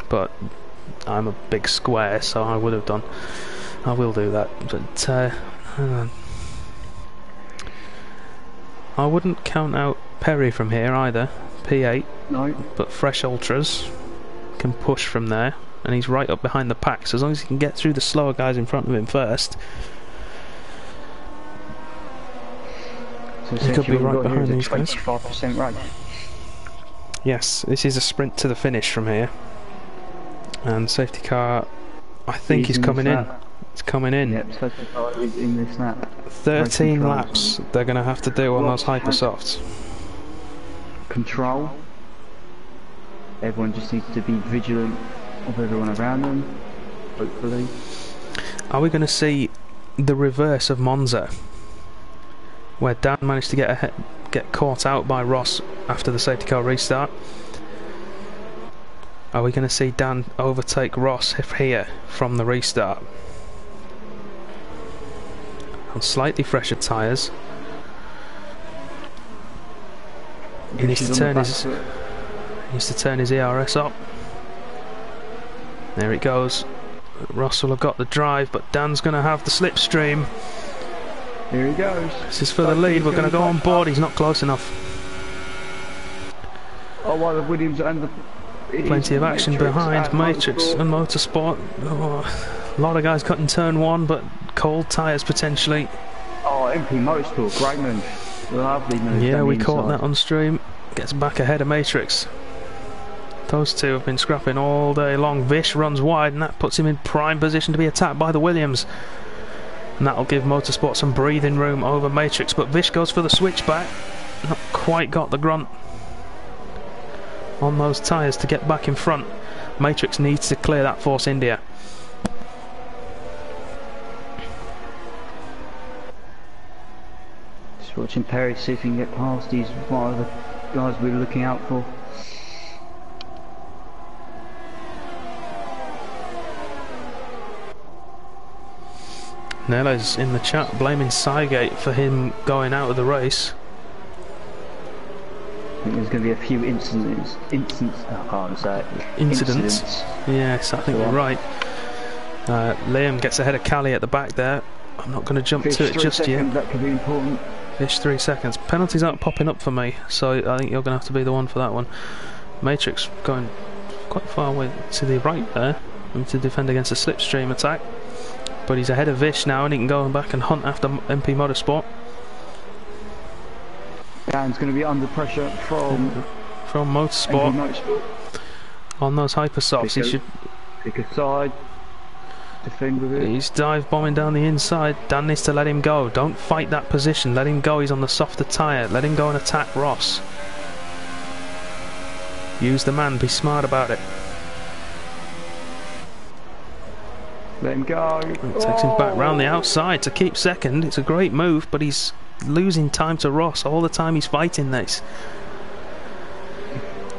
but I'm a big square, so I would have done. I will do that. But Hang on. I wouldn't count out Perry from here either. P8. No. But Fresh Ultras can push from there, and he's right up behind the pack. So as long as he can get through the slower guys in front of him first, So he could be right behind these guys. 25% rate. Yes, this is a sprint to the finish from here. And safety car, I think he's coming in. It's coming in. Yep, safety car is in this lap. 13 laps they're going to have to do on those hypersofts. Control. Everyone just needs to be vigilant of everyone around them, hopefully. Are we going to see the reverse of Monza, where Dan managed to get caught out by Ross after the safety car restart? Are we going to see Dan overtake Ross here from the restart? On slightly fresher tyres. He needs to turn his ERS up. There it goes. Ross will have got the drive, but Dan's going to have the slipstream. Here he goes. This is for the lead. We're going to go on board. He's not close enough. Oh, well, the Williams and the... Plenty of action behind Matrix and Motorsport. Oh, a lot of guys cutting turn one, but cold tyres potentially. Oh, MP Motorsport, great move. Lovely move. Yeah, we caught that on stream. Gets back ahead of Matrix. Those two have been scrapping all day long. Vish runs wide, and that puts him in prime position to be attacked by the Williams. And that'll give Motorsport some breathing room over Matrix, but Vish goes for the switchback. Not quite got the grunt on those tyres to get back in front. Matrix needs to clear that Force India. Just watching Perry see if he can get past. He's one of the guys we're looking out for. Nella's in the chat blaming Cygate for him going out of the race. I think there's going to be a few incidents. I can't say it. Incidents. Yes, I think you're right. Liam gets ahead of Callie at the back there. I'm not going to jump to it just yet. That could be important. Fish 3 seconds. Penalties aren't popping up for me, so I think you're going to have to be the one for that one. Matrix going quite far away to the right there to defend against a slipstream attack. But he's ahead of Vish now, and he can go back and hunt after MP Motorsport. Dan's going to be under pressure from Motorsport on those hypersofts. He should pick a side, defend with it. He's dive bombing down the inside. Dan needs to let him go. Don't fight that position. Let him go. He's on the softer tyre. Let him go and attack Ross. Use the man. Be smart about it. Let him go. It takes him back round the outside to keep second. It's a great move, but he's losing time to Ross all the time he's fighting this.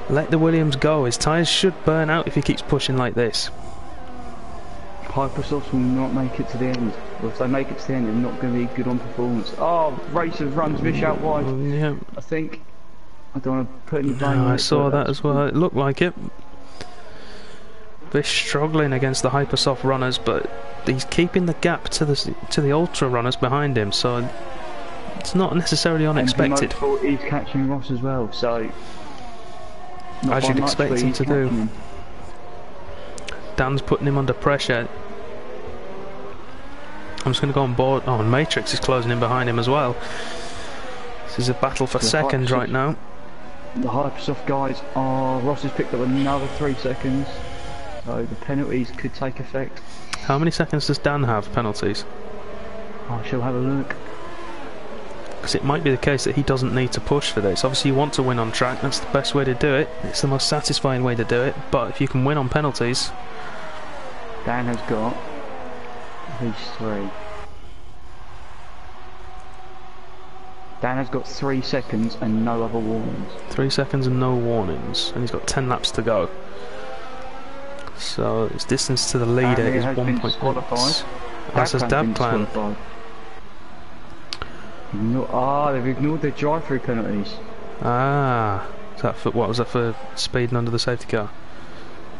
Let the Williams go. His tyres should burn out if he keeps pushing like this. Hypersofts will not make it to the end. Or if they make it to the end, they're not going to be good on performance. Oh, Racer runs Vish out wide. Yeah. I think. I don't want to put any blame on it. I saw that as well. It looked like it. Vish struggling against the hypersoft runners, but he's keeping the gap to the ultra runners behind him, so it's not necessarily unexpected. He's catching Ross as well, so as you'd expect him to do. Dan's putting him under pressure. I'm just going to go on board. Oh, and Matrix is closing in behind him as well. This is a battle for seconds right now. The hypersoft guys are... Ross has picked up another 3 seconds. So the penalties could take effect. How many seconds does Dan have, penalties? I shall have a look. Because it might be the case that he doesn't need to push for this. Obviously you want to win on track, that's the best way to do it. It's the most satisfying way to do it. But if you can win on penalties... Dan has got these 3. Dan has got 3 seconds and no other warnings. 3 seconds and no warnings. And he's got 10 laps to go. So his distance to the leader is 1.8. As has Dabplan. They've ignored their drive-through penalties. Is that for, what was that for? Speeding under the safety car?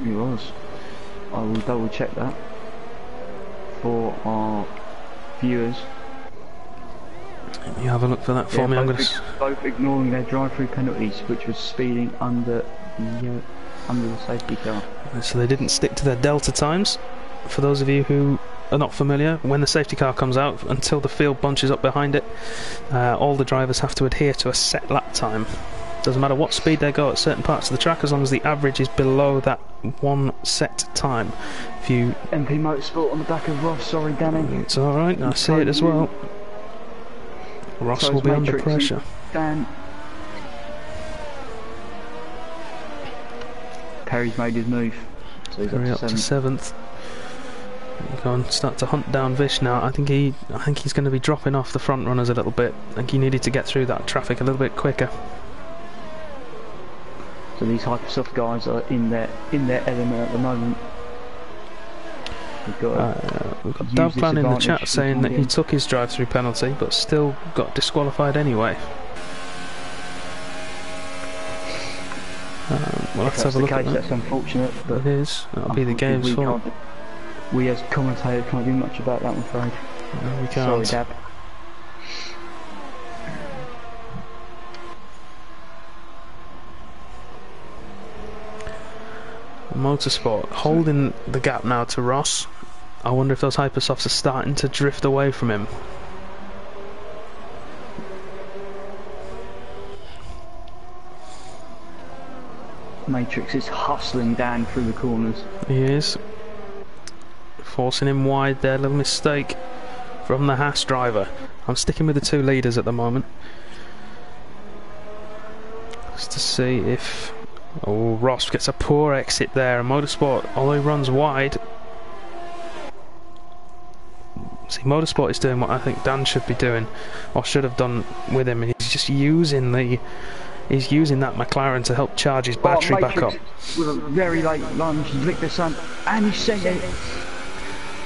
It was. I will double check that for our viewers. You have a look for that for me. I'm going to both ignoring their drive-through penalties, which was speeding under the safety car. So they didn't stick to their delta times. For those of you who are not familiar, when the safety car comes out, until the field bunches up behind it, all the drivers have to adhere to a set lap time. Doesn't matter what speed they go at certain parts of the track, as long as the average is below that one set time. If you MP Motorsport on the back of Ross, sorry Danny. It's alright, I see it as well. Ross will be under pressure. Dan. Perry's made his move. So he's up to 7th. Go and start to hunt down Vish now. I think he's going to be dropping off the front runners a little bit. I think he needed to get through that traffic a little bit quicker. So these Hypersoft guys are in their element at the moment. We've got Davplan in the chat saying that he took his drive-through penalty but still got disqualified anyway. We'll have to have a look at that. That's unfortunate, but it is. That'll be the game's fault. We as commentators can't do much about that, I'm afraid. No, we can't. Sorry, Dab. Motorsport holding the gap now to Ross. I wonder if those Hypersofts are starting to drift away from him. Matrix is hustling Dan through the corners. He is. Forcing him wide there, little mistake from the Haas driver. I'm sticking with the two leaders at the moment. Just to see if... Oh, Ross gets a poor exit there. And Motorsport, although he runs wide... See, Motorsport is doing what I think Dan should be doing, or should have done with him, and he's just using the... He's using that McLaren to help charge his battery back up. With a very late lunge, he's licked the stamp, and he sent it.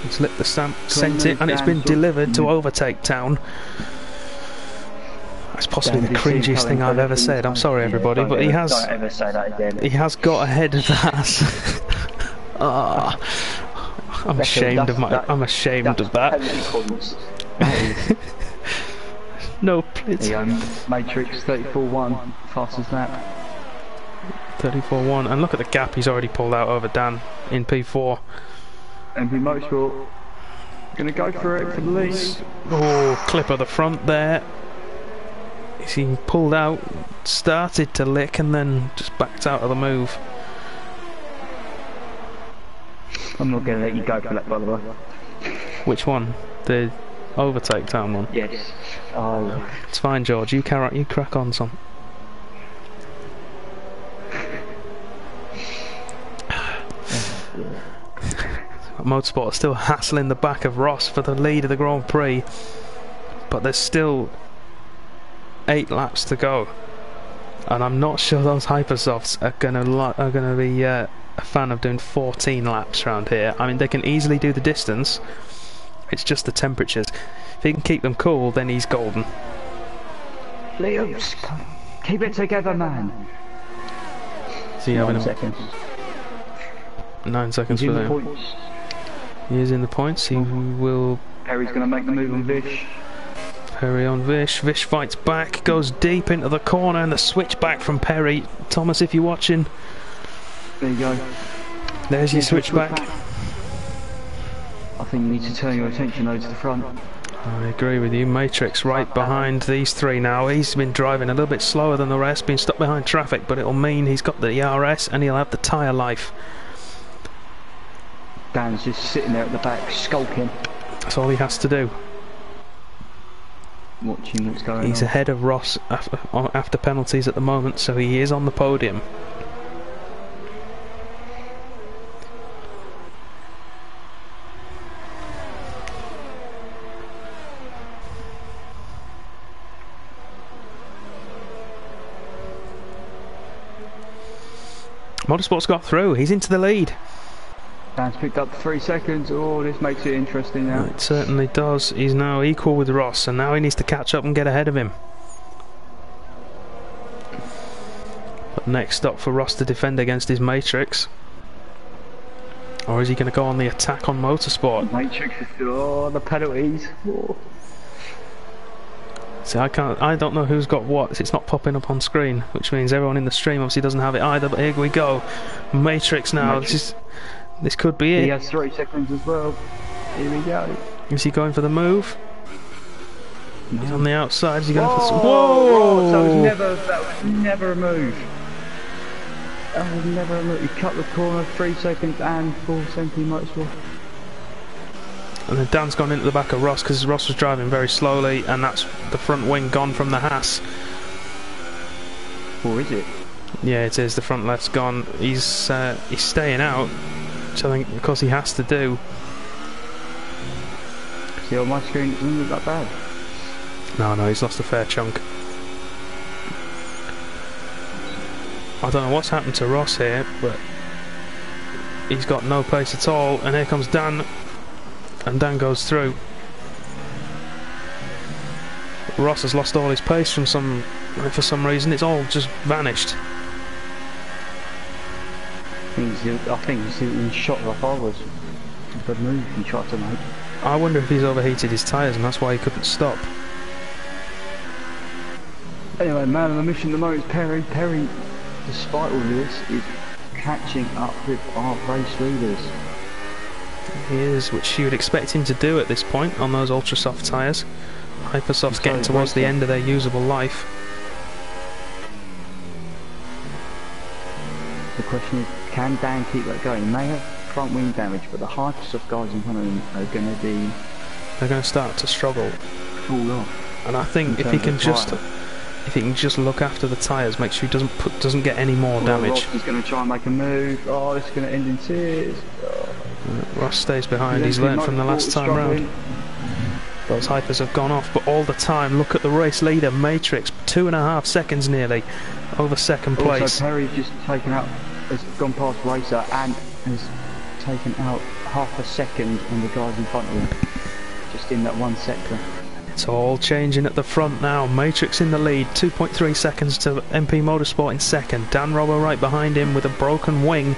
He's licked the stamp, sent it, and it's been delivered to Overtake Town. That's possibly the cringiest thing I've ever said. I'm sorry, everybody, but he has. Don't ever say that again. He has got ahead of that. I'm ashamed of my. I'm ashamed of that. No, please. Matrix 34-1, fastest lap. 34-1, and look at the gap he's already pulled out over Dan in P4. MP Motorsport gonna go for it for the lead. Oh, clip of the front there. He pulled out, started to lick, and then just backed out of the move. I'm not gonna let you go for that, by the way. Which one? The Overtake Town one? Yes. Oh. It's fine, George. You crack on, son. Motorsport are still hassling the back of Ross for the lead of the Grand Prix, but there's still 8 laps to go, and I'm not sure those Hypersofts are gonna be a fan of doing 14 laps around here. I mean, they can easily do the distance. It's just the temperatures. If he can keep them cool, then he's golden. Leos, keep it together, man. So you 9 seconds. 9 seconds for them. He is in the points. He will. Perry's going to make the move on Vish. Perry on Vish. Vish fights back, goes deep into the corner, and the switch back from Perry. Thomas, if you're watching, there you go. There's your switch back. I think you need to turn your attention over to the front. I agree with you. Matrix right behind these three now. He's been driving a little bit slower than the rest, being stuck behind traffic, but it'll mean he's got the ERS and he'll have the tyre life. Dan's just sitting there at the back, skulking. That's all he has to do. Watching what's going on. He's ahead of Ross after penalties at the moment, so he is on the podium. Motorsport's got through. He's into the lead. Dan's picked up 3 seconds. Oh, this makes it interesting now. It certainly does. He's now equal with Ross, and now he needs to catch up and get ahead of him. But next stop for Ross to defend against his Matrix. Or is he going to go on the attack on Motorsport? Matrix is... Oh, the penalties. Oh. See, I don't know who's got what. It's not popping up on screen, which means everyone in the stream obviously doesn't have it either. But here we go, Matrix now. Matrix. This could be it. He has 3 seconds as well. Here we go. Is he going for the move? No. He's on the outside. Is he going for the... Whoa! That was never a move. That was never a move. He cut the corner, 3 seconds and 4 cm motorsport. And then Dan's gone into the back of Ross because Ross was driving very slowly, and that's the front wing gone from the Haas. Or is it? Yeah, it is. The front left's gone. He's staying out, which I think because he has to do. See, on my screen it doesn't look that bad. No, he's lost a fair chunk. I don't know what's happened to Ross here, but he's got no pace at all. And here comes Dan. And Dan goes through. Ross has lost all his pace for some reason. It's all just vanished. I think he's in shot like I was. The move he tried to make. I wonder if he's overheated his tyres and that's why he couldn't stop. Anyway, man on the mission at the moment is Perry. Perry, despite all this, is catching up with our race leaders. He is, which you would expect him to do at this point on those ultra soft tyres. Hypersoft's getting towards the end of their usable life. The question is, can Dan keep that going? He may have front wing damage, but the Hypersoft guys in front of him are going to be... They're going to start to struggle. Fall off. And I think if he can just look after the tyres, make sure he doesn't get any more damage. Ross is going to try and make a move. Oh, this is going to end in tears. Ross stays behind. He's learnt from the last time round. Those hypers have gone off, but all the time, look at the race leader, Matrix, 2.5 seconds nearly over second place. Also, Perry's just taken out, has gone past Racer and has taken out half a second on the guys in front of him, just in that one sector. It's all changing at the front now. Matrix in the lead, 2.3 seconds to MP Motorsport in second. Dan Robbo right behind him with a broken wing.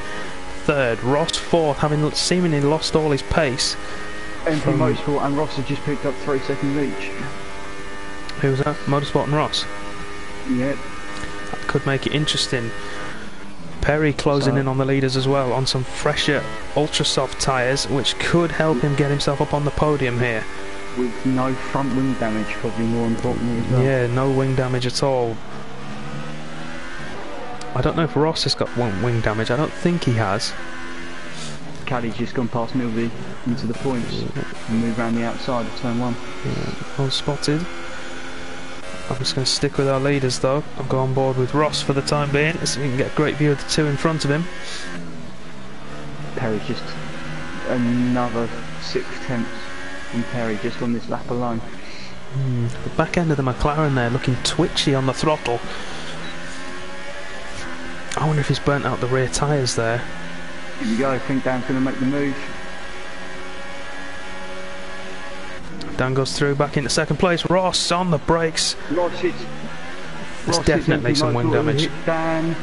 Third, Ross fourth, having seemingly lost all his pace. MP Motorsport and Ross have just picked up 3 seconds each. Who was that? Motorsport and Ross? Yeah. That could make it interesting. Perry closing in on the leaders as well on some fresher ultra soft tyres, which could help him get himself up on the podium here. With no front wing damage, probably more importantly as well. Yeah, no wing damage at all. I don't know if Ross has got wing damage. I don't think he has. Caddy's just gone past Milby into the points and move around the outside of turn 1. Yeah, well spotted. I'm just going to stick with our leaders though. I'll go on board with Ross for the time being so we can get a great view of the two in front of him. Perry's just another 6/10 from Perry just on this lap alone. The back end of the McLaren there looking twitchy on the throttle. I wonder if he's burnt out the rear tyres there. Here we go, I think Dan's going to make the move. Dan goes through back into second place. Ross on the brakes. There's definitely some wing damage. Dan.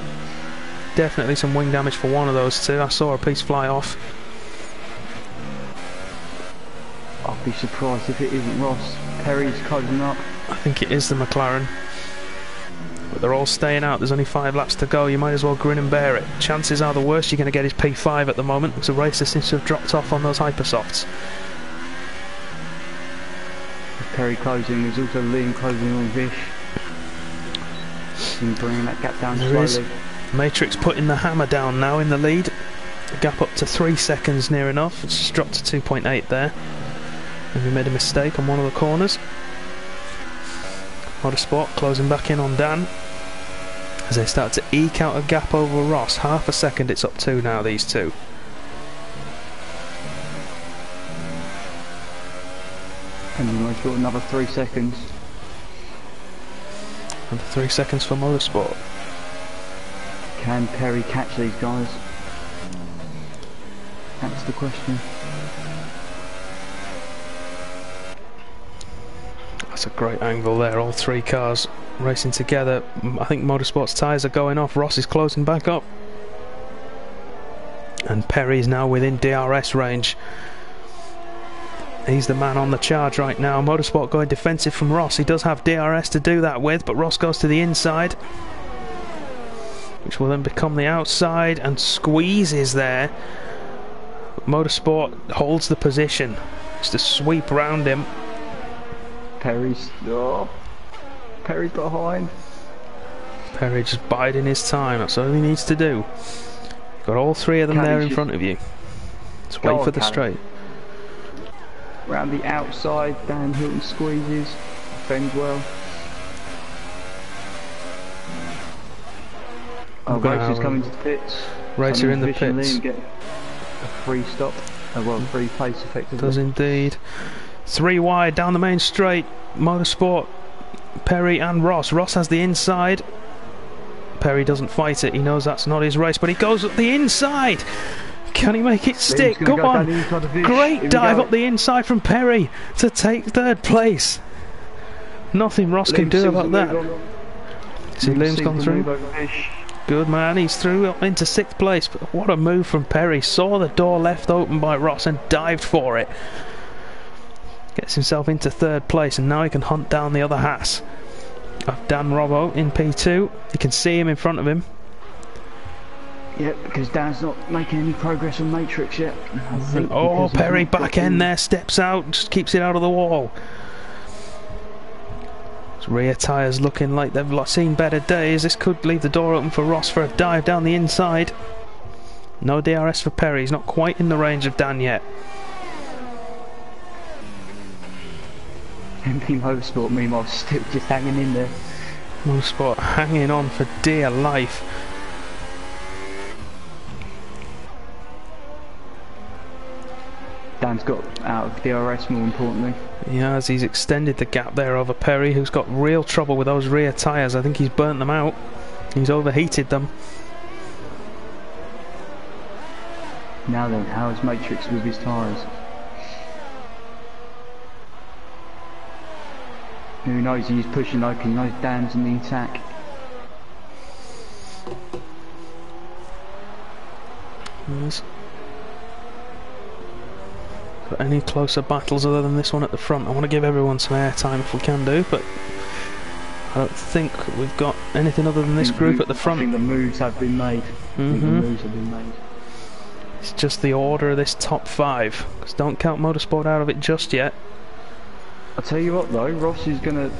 Definitely some wing damage for one of those two. I saw a piece fly off. I'll be surprised if it isn't Ross. Perry's closing up. I think it is the McLaren. But they're all staying out. There's only 5 laps to go. You might as well grin and bear it. Chances are the worst you're going to get is P5 at the moment, because the racer seems to have dropped off on those hypersofts. Perry closing. There's also Liam closing on Vish. And bringing that gap down slowly. Is Matrix putting the hammer down now in the lead. The gap up to 3 seconds near enough. It's just dropped to 2.8 there. And we made a mistake on one of the corners. Motorsport closing back in on Dan as they start to eke out a gap over Ross. Half a second it's up to now, these two. And Motorsport another 3 seconds. Another 3 seconds for Motorsport. Can Perry catch these guys? That's the question. That's a great angle there, all 3 cars racing together. I think Motorsport's tyres are going off. Ross is closing back up. And Perry is now within DRS range. He's the man on the charge right now. Motorsport going defensive from Ross. He does have DRS to do that with, but Ross goes to the inside, which will then become the outside, and squeezes there. Motorsport holds the position. Just a sweep round him. Perry's behind. Perry just biding his time. That's all he needs to do. Got all three of them there in front of you. Just wait for the straight. Round the outside, Dan Hilton squeezes, defends well. Oh, Racer's coming to the pits. Racer in the pits. Get a free stop, well, free place effectively. Does indeed. 3 wide down the main straight. Motorsport, Perry and Ross. Ross has the inside. Perry doesn't fight it. He knows that's not his race, but he goes up the inside. Can he make it stick? Come on! Great dive up the inside from Perry to take 3rd place. Nothing Ross can do about that. See, Liam's gone through. Good man, he's through up into 6th place. But what a move from Perry. Saw the door left open by Ross and dived for it. Gets himself into 3rd place, and now he can hunt down the other Haas of Dan Robbo in P2. You can see him in front of him. Yep, because Dan's not making any progress on Matrix yet. Oh, Perry back end there, steps out, just keeps it out of the wall. His rear tyres looking like they've seen better days. This could leave the door open for Ross for a dive down the inside. No DRS for Perry, he's not quite in the range of Dan yet. MP Motorsport meanwhile still just hanging in there. Motorsport hanging on for dear life. Dan's got out of DRS more importantly. He has, he's extended the gap there over Perry, who's got real trouble with those rear tyres. I think he's burnt them out. He's overheated them. Now then, how is Matrix with his tyres? Who knows, he's pushing like he knows Dan's in the attack. Yes. Got any closer battles other than this one at the front? I want to give everyone some airtime if we can do, but I don't think we've got anything other than this group at the front. I think the moves have been made. It's just the order of this top 5, because don't count Motorsport out of it just yet. I'll tell you what though, Ross is going to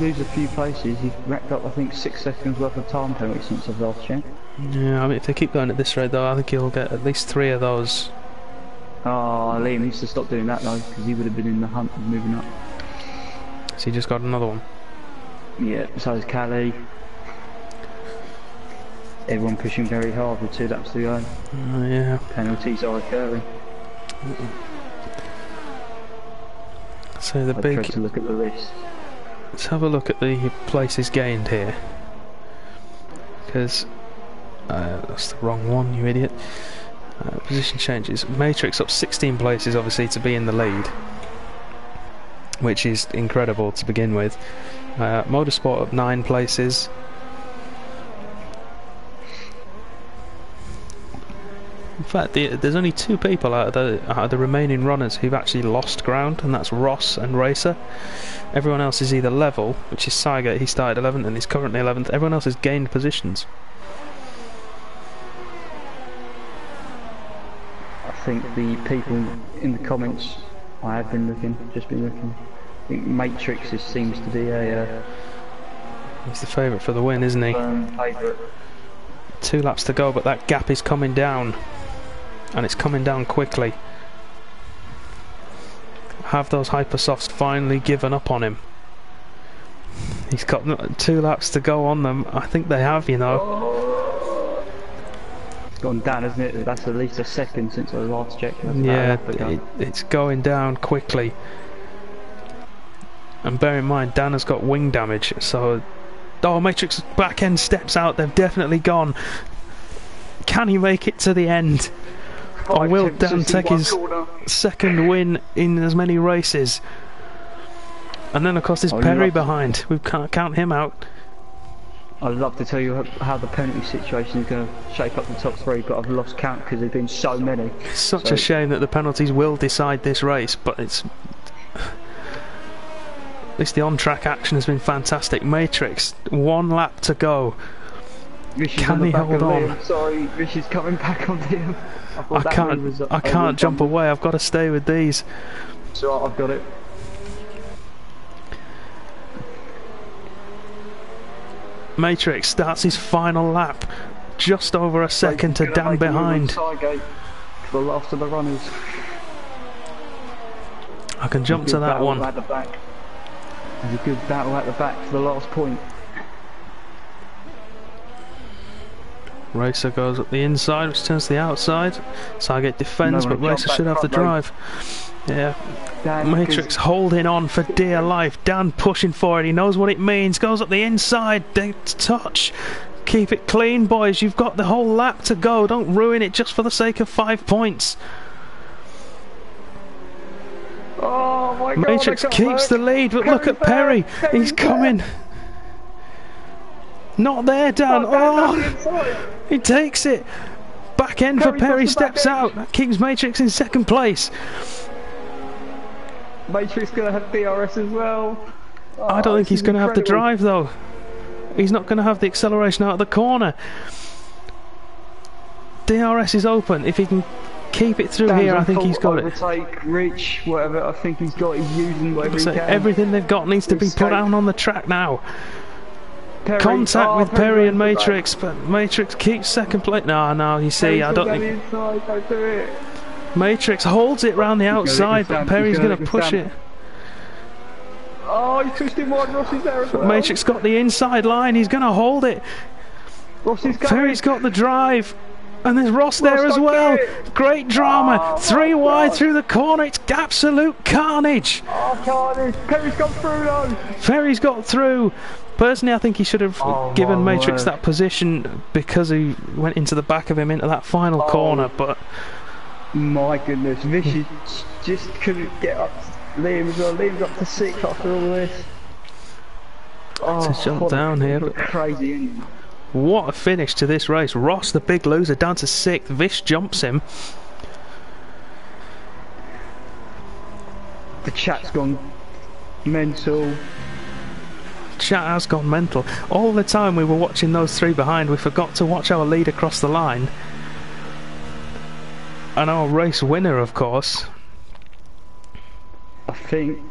lose a few places. He's racked up I think 6 seconds worth of time penalty since I've last checked. Yeah, I mean if they keep going at this rate though, I think he'll get at least 3 of those. Oh, Liam needs to stop doing that though, because he would have been in the hunt of moving up. So he just got another one. Yeah, so is Callie. Everyone pushing very hard with 2 laps to go. Yeah. Penalties are occurring. So the I'd big. try to look at the list. Let's have a look at the places gained here, because that's the wrong one, you idiot. Position changes. Matrix up 16 places, obviously, to be in the lead, which is incredible to begin with. Motorsport up 9 places. In fact, there's only 2 people out of the remaining runners who've actually lost ground, and that's Ross and Racer. Everyone else is either level, which is Saiga, he started 11th and he's currently 11th. Everyone else has gained positions. I think the people in the comments, I have been looking, just been looking. I think Matrix seems to be a... he's the favourite for the win, isn't he? Favourite. 2 laps to go, but that gap is coming down. And it's coming down quickly. Have those hypersofts finally given up on him? He's got 2 laps to go on them. I think they have, you know. It's gone down, isn't it? That's at least a second since I last checked. Yeah, it's going down quickly. And bear in mind, Dan has got wing damage, so... Oh, Matrix back end steps out. They've definitely gone. Can he make it to the end? Or will Dan take his second win in as many races? And then of course there's Perry behind. We can't count him out. I'd love to tell you how the penalty situation is going to shape up the top three, but I've lost count because there's been so many. It's such a shame that the penalties will decide this race, but it's... At least the on-track action has been fantastic. Matrix, 1 lap to go. Can he hold on? Sorry, Rish is coming back on him. I can't jump away. I've got to stay with these. So I've got it. Matrix starts his final lap, just over a second to Dan behind. The last of the runners. I can jump to that one. At the back. There's a good battle at the back for the last point. Racer goes up the inside, which turns to the outside. Sargate defends, but Racer should have the drive. Yeah. Matrix holding on for dear life. Dan pushing for it. He knows what it means. Goes up the inside. Touch. Keep it clean, boys. You've got the whole lap to go. Don't ruin it just for the sake of 5 points. Oh my God, Matrix keeps the lead, but look at Perry. He's coming. Not there, Dan. Oh, he takes it. Back end for Perry, steps out. That keeps Matrix in second place. Matrix going to have DRS as well. Oh, I don't think he's going to have the drive though. He's not going to have the acceleration out of the corner. DRS is open. If he can keep it through here, I think he's got it. Overtake, reach, whatever. I think he's got. He's using whatever he can. Everything they've got needs to be put down on the track now. Perry. Contact with Perry and Matrix, but Matrix keeps second place. No, you see, I don't think. Don't do it. Matrix holds it round the outside, but Perry's going to push it. Oh, he's pushed him wide. Rossi's there as well. Matrix got the inside line. He's going to hold it. Rossi's coming. Perry's got the drive. And there's Ross there as well. Great drama. 3 wide through the corner. It's absolute carnage. Oh, carnage. Perry's gone through though. Perry's got through. Personally, I think he should have given Matrix that position because he went into the back of him into that final corner, but... My goodness, Vish just couldn't get up to Liam as well. Liam's up to 6 after all this. To jump down here. But crazy ending. What a finish to this race. Ross, the big loser, down to 6th. Vish jumps him. The chat's gone mental. Chat has gone mental. All the time we were watching those 3 behind, we forgot to watch our lead across the line. And our race winner, of course. I think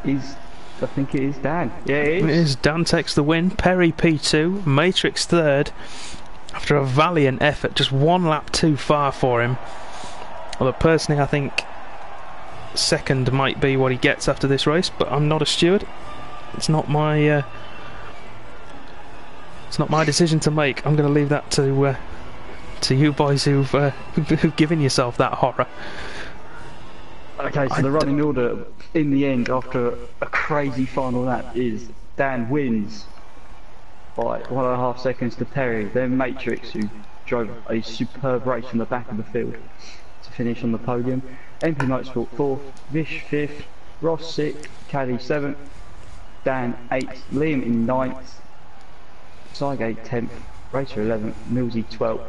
it is Dan. Yeah, it is. Dan takes the win. Perry P2, Matrix 3rd. After a valiant effort, just 1 lap too far for him. Although personally, I think 2nd might be what he gets after this race. But I'm not a steward. It's not my decision to make. I'm going to leave that to you boys who've given yourself that horror. Okay, so the running order in the end after a crazy final lap is Dan wins by 1.5 seconds to Perry, then Matrix, who drove a superb race from the back of the field to finish on the podium, MP Motorsport 4th, Vish 5th, Ross 6th, Caddy 7th, Dan 8th, Liam in 9th, Sargate 10th, Racer 11th, Millsy 12th,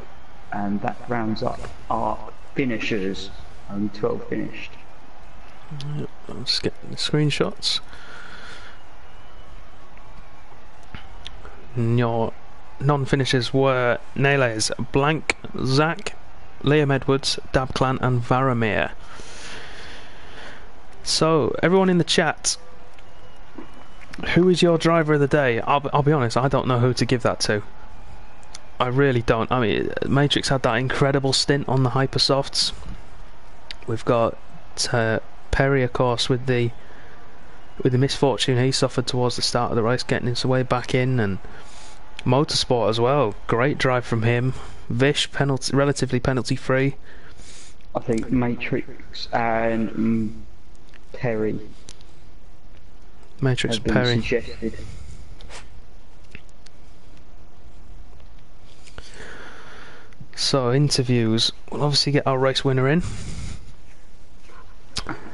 and that rounds up our finishers. Only 12 finished. Yep, I'm just getting the screenshots. Your non-finishers were Nailes, Blank, Zach, Liam Edwards, Dabclan and Varamir. So, everyone in the chat, who is your driver of the day? I'll be honest, I don't know who to give that to. I really don't. I mean, Matrix had that incredible stint on the Hypersofts. We've got Perry, of course, with the misfortune he suffered towards the start of the race, getting his way back in, and Motorsport as well. Great drive from him. Vish, relatively penalty free. I think Matrix and Perry. Matrix Perry. Suggested. So interviews. We'll obviously get our race winner in.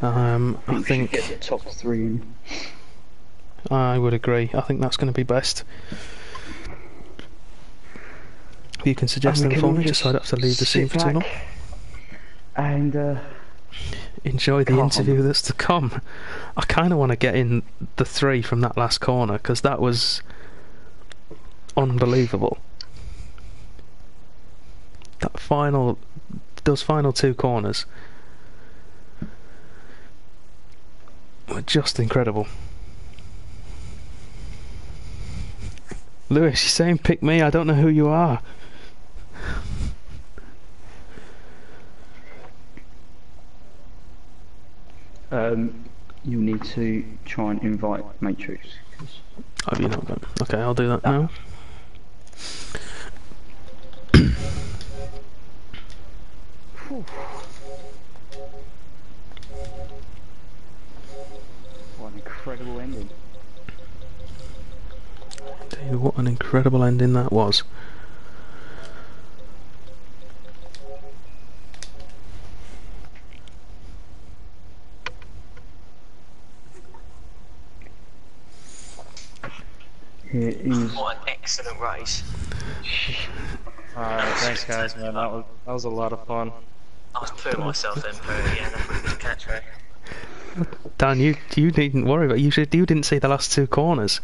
I think get the top 3 in. I would agree. I think that's going to be best. If you can suggest them for me, just so I don't have to leave the scene for too long. And enjoy the interview that's to come. I kind of want to get in the 3 from that last corner, because that was unbelievable. Those final 2 corners were just incredible. Lewis, you're saying pick me, I don't know who you are. You need to try and invite Matrix. Oh, you're not going. Okay, I'll do that now. What an incredible ending. Dude, what an incredible ending that was. What an excellent race. Alright, thanks guys, man. That was a lot of fun. I was putting myself in for it again. I couldn't catch me. Dan, you needn't worry about it. You didn't see the last 2 corners.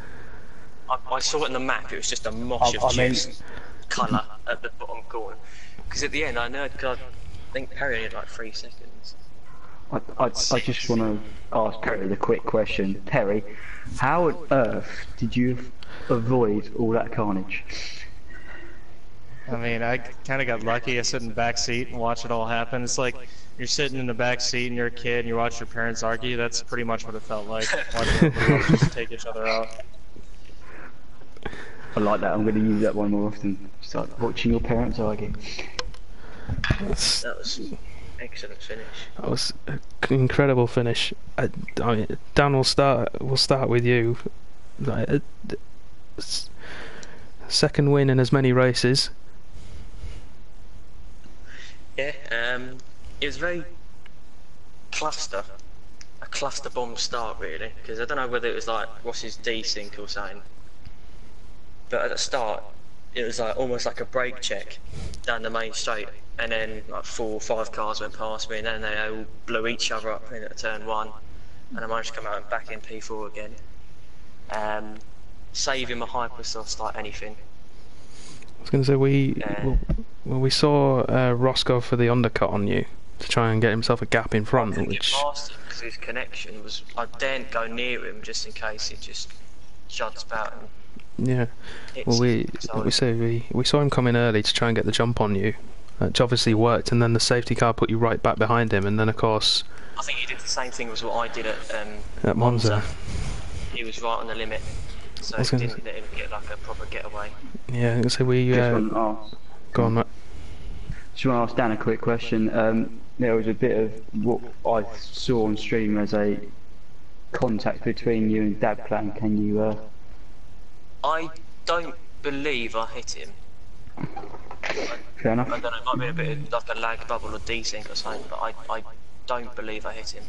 I saw it in the map. It was just a mosh of juice colour at the bottom corner. Because at the end, I think Perry had like 3 seconds. I just want to ask Perry the quick question. Perry, how on earth did you avoid all that carnage? I mean, I kind of got lucky. I sit in the back seat and watch it all happen. It's like you're sitting in the back seat and you're a kid and you watch your parents argue. That's pretty much what it felt like. Watching everybody else just take each other out. I like that. I'm going to use that one more often. Start watching your parents argue. That was excellent finish. That was an incredible finish. Dan, we'll start with you. Second win in as many races. Yeah, it was very a cluster bomb start really, because I don't know whether it was like Ross's desync or something, but at the start it was like almost like a brake check down the main straight, and then like 4 or 5 cars went past me, and then they all blew each other up in at turn 1, and I managed to come out and back in P4 again, saving my hypersauce like anything. I was going to say we saw Ross go for the undercut on you to try and get himself a gap in front, I couldn't which get past him because his connection was. I daren't go near him just in case it just shuts about and yeah. Well, we saw him come in early to try and get the jump on you, which obviously worked, and then the safety car put you right back behind him, and then of course I think he did the same thing as what I did at Monza. He was right on the limit, so he didn't let him get like a proper getaway. Yeah, so we go on, Matt. Just want to ask Dan a quick question. There was a bit of what I saw on stream as a contact between you and Dabplan. Can you? I don't believe I hit him. Fair enough. I don't know, it might be a bit of like a lag bubble or desync or something, but I don't believe I hit him.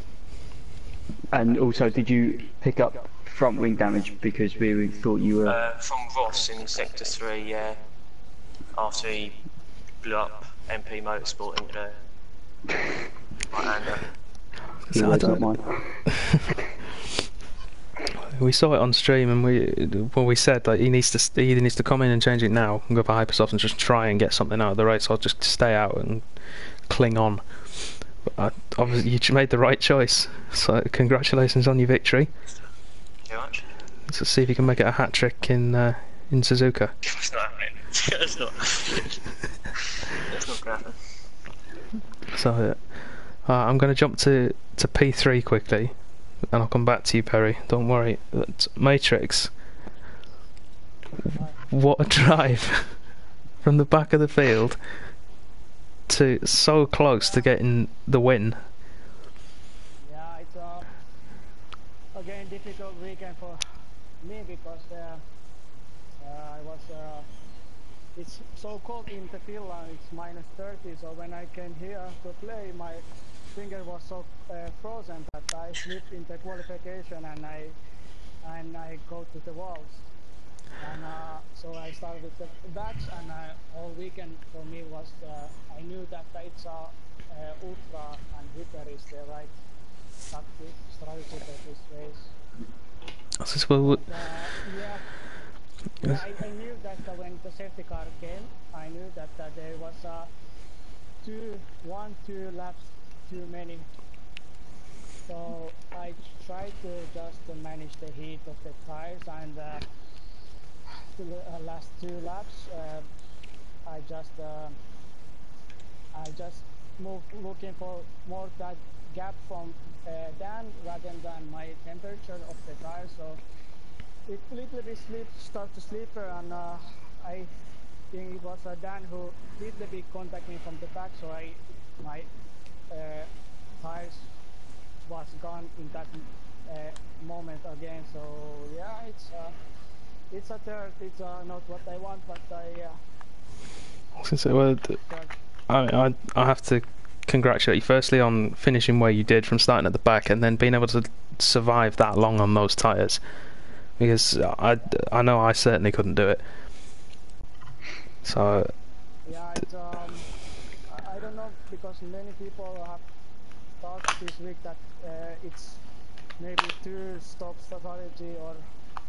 And also, did you pick up front wing damage because we thought you were... From Ross in Sector 3, yeah. After he blew up MP Motorsport into the right-hander. No, that's not mine. We saw it on stream, and we said that he either needs to come in and change it now and go for Hypersoft and just try and get something out of the race, or just stay out and cling on. But obviously, you made the right choice. So congratulations on your victory. Thank you very much. Let's see if you can make it a hat trick in Suzuka. It's not happening. It's not. It's not going to happen. So I'm going to jump to P3 quickly, and I'll come back to you, Perry. Don't worry. Matrix. What a drive from the back of the field to so close to getting the win. Yeah, it's again difficult weekend for me because I was. It's so cold in the Finland. It's -30. So when I came here to play, my finger was so frozen that I slipped in the qualification and I and I go to the walls. And so I started with the backs, and all weekend for me was I knew that it's ultra and hyper is the right strategy for this race. That's just what Yeah, I knew that when the safety car came, I knew that there was 2 laps too many. So I tried to just manage the heat of the tires, and the last 2 laps, I just moved looking for more that gap from Dan rather than my temperature of the tire. So it little bit start to slipper, and I think it was Dan who little bit contact me from the back, so my tires was gone in that moment again. So yeah, it's a third. It's not what I want, but yeah. I was gonna say, well, I have to congratulate you firstly on finishing where you did from starting at the back, and then being able to survive that long on those tyres, because I know I certainly couldn't do it. So yeah, it's I don't know, because many people have thought this week that it's maybe 2-stop strategy or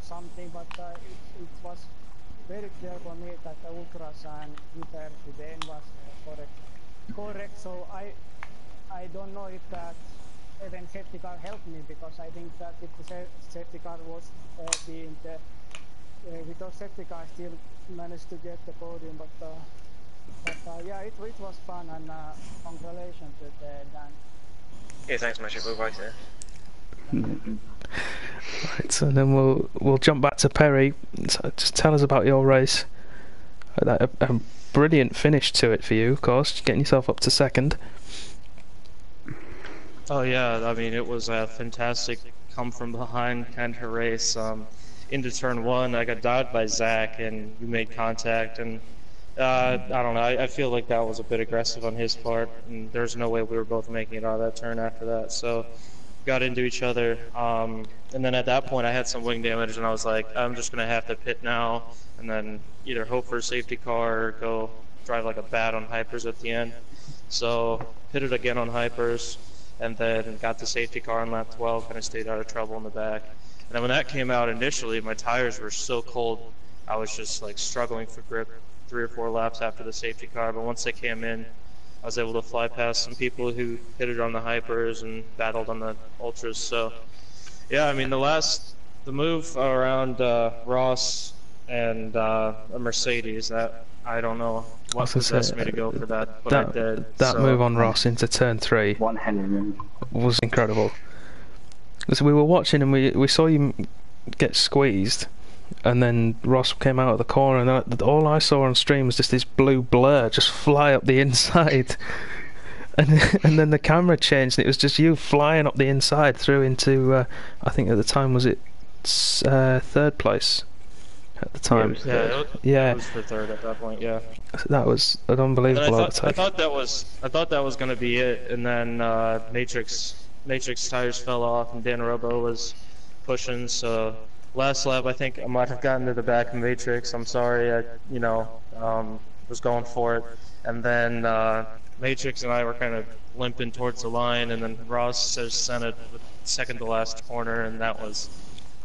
something, but it was very clear for me that the ultras and hyper today was correct. So I don't know if that even safety car helped me, because I think that if the safety car was being the without safety car, I still managed to get the podium. But yeah, it was fun, and congratulations to Dan. Yeah, thanks, Magic. We're right there. right, so then we'll jump back to Perry. So just tell us about your race. A brilliant finish to it for you, of course, getting yourself up to second. Oh yeah, I mean, it was a fantastic come from behind kind of race. Into turn 1, I got dodged by Zach, and we made contact, and I don't know, I feel like that was a bit aggressive on his part, and there's no way we were both making it out of that turn after that. So got into each other, and then at that point I had some wing damage, and I was like, I'm just gonna have to pit now, and then either hope for a safety car or go drive like a bat on hypers at the end. So pitted again on hypers, and then got the safety car on lap 12, kind of stayed out of trouble in the back. And then when that came out initially, my tires were so cold, I was just like struggling for grip 3 or 4 laps after the safety car. But once they came in, I was able to fly past some people who pitted on the hypers and battled on the ultras. So yeah, I mean, the move around Ross and a Mercedes, that I don't know what possessed me to go for that, but I did. That move on Ross into turn 3 One hell of a move was incredible. So we were watching, and we saw you get squeezed, and then Ross came out of the corner, and all I saw on stream was just this blue blur just fly up the inside. And then the camera changed, and it was just you flying up the inside through into, I think at the time, was it 3rd place at the time? Yeah, it was for 3rd at that point, yeah. That was an unbelievable overtake. I thought that was going to be it, and then Matrix tires fell off, and Dan Robo was pushing, so last lap I think I might have gotten to the back of Matrix. I'm sorry, I was going for it, and then Matrix and I were kind of limping towards the line, and then Ross just sent it with second to last corner, and that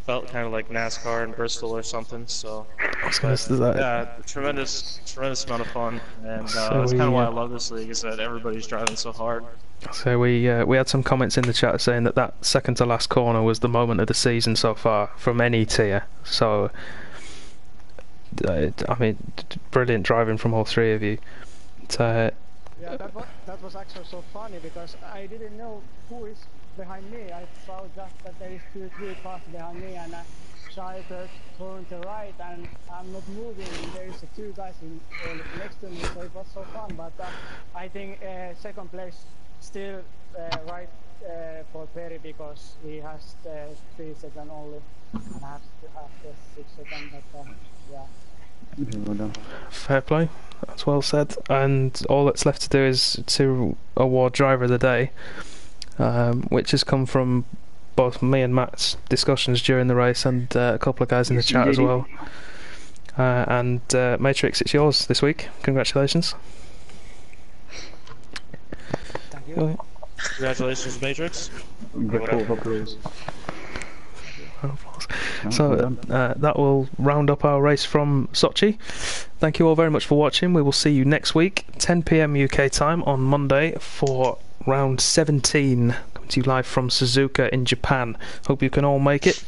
felt kind of like NASCAR in Bristol or something. So yeah, tremendous amount of fun, and that's kind of why I love this league, is that everybody's driving so hard. So we had some comments in the chat saying that second to last corner was the moment of the season so far from any tier. So I mean, brilliant driving from all 3 of you. Yeah, that was actually so funny, because I didn't know who is behind me. I saw just that there is 2-3 cars behind me, and I tried to turn to right, and I'm not moving. There is 2 guys next to me, so it was so fun. But I think second place still right for Perry, because he has 3 seconds only, and I have 6 seconds. But yeah. Fair play. That's well said. And all that's left to do is to award driver of the day, which has come from both me and Matt's discussions during the race, and a couple of guys in the chat as well. And Matrix, it's yours this week. Congratulations. Thank you. Congratulations, Matrix. Applause. So that will round up our race from Sochi. Thank you all very much for watching. We will see you next week, 10 PM UK time on Monday for round 17, coming to you live from Suzuka in Japan. Hope you can all make it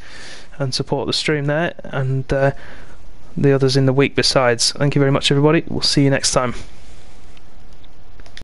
and support the stream there, and the others in the week besides. Thank you very much, everybody. We'll see you next time.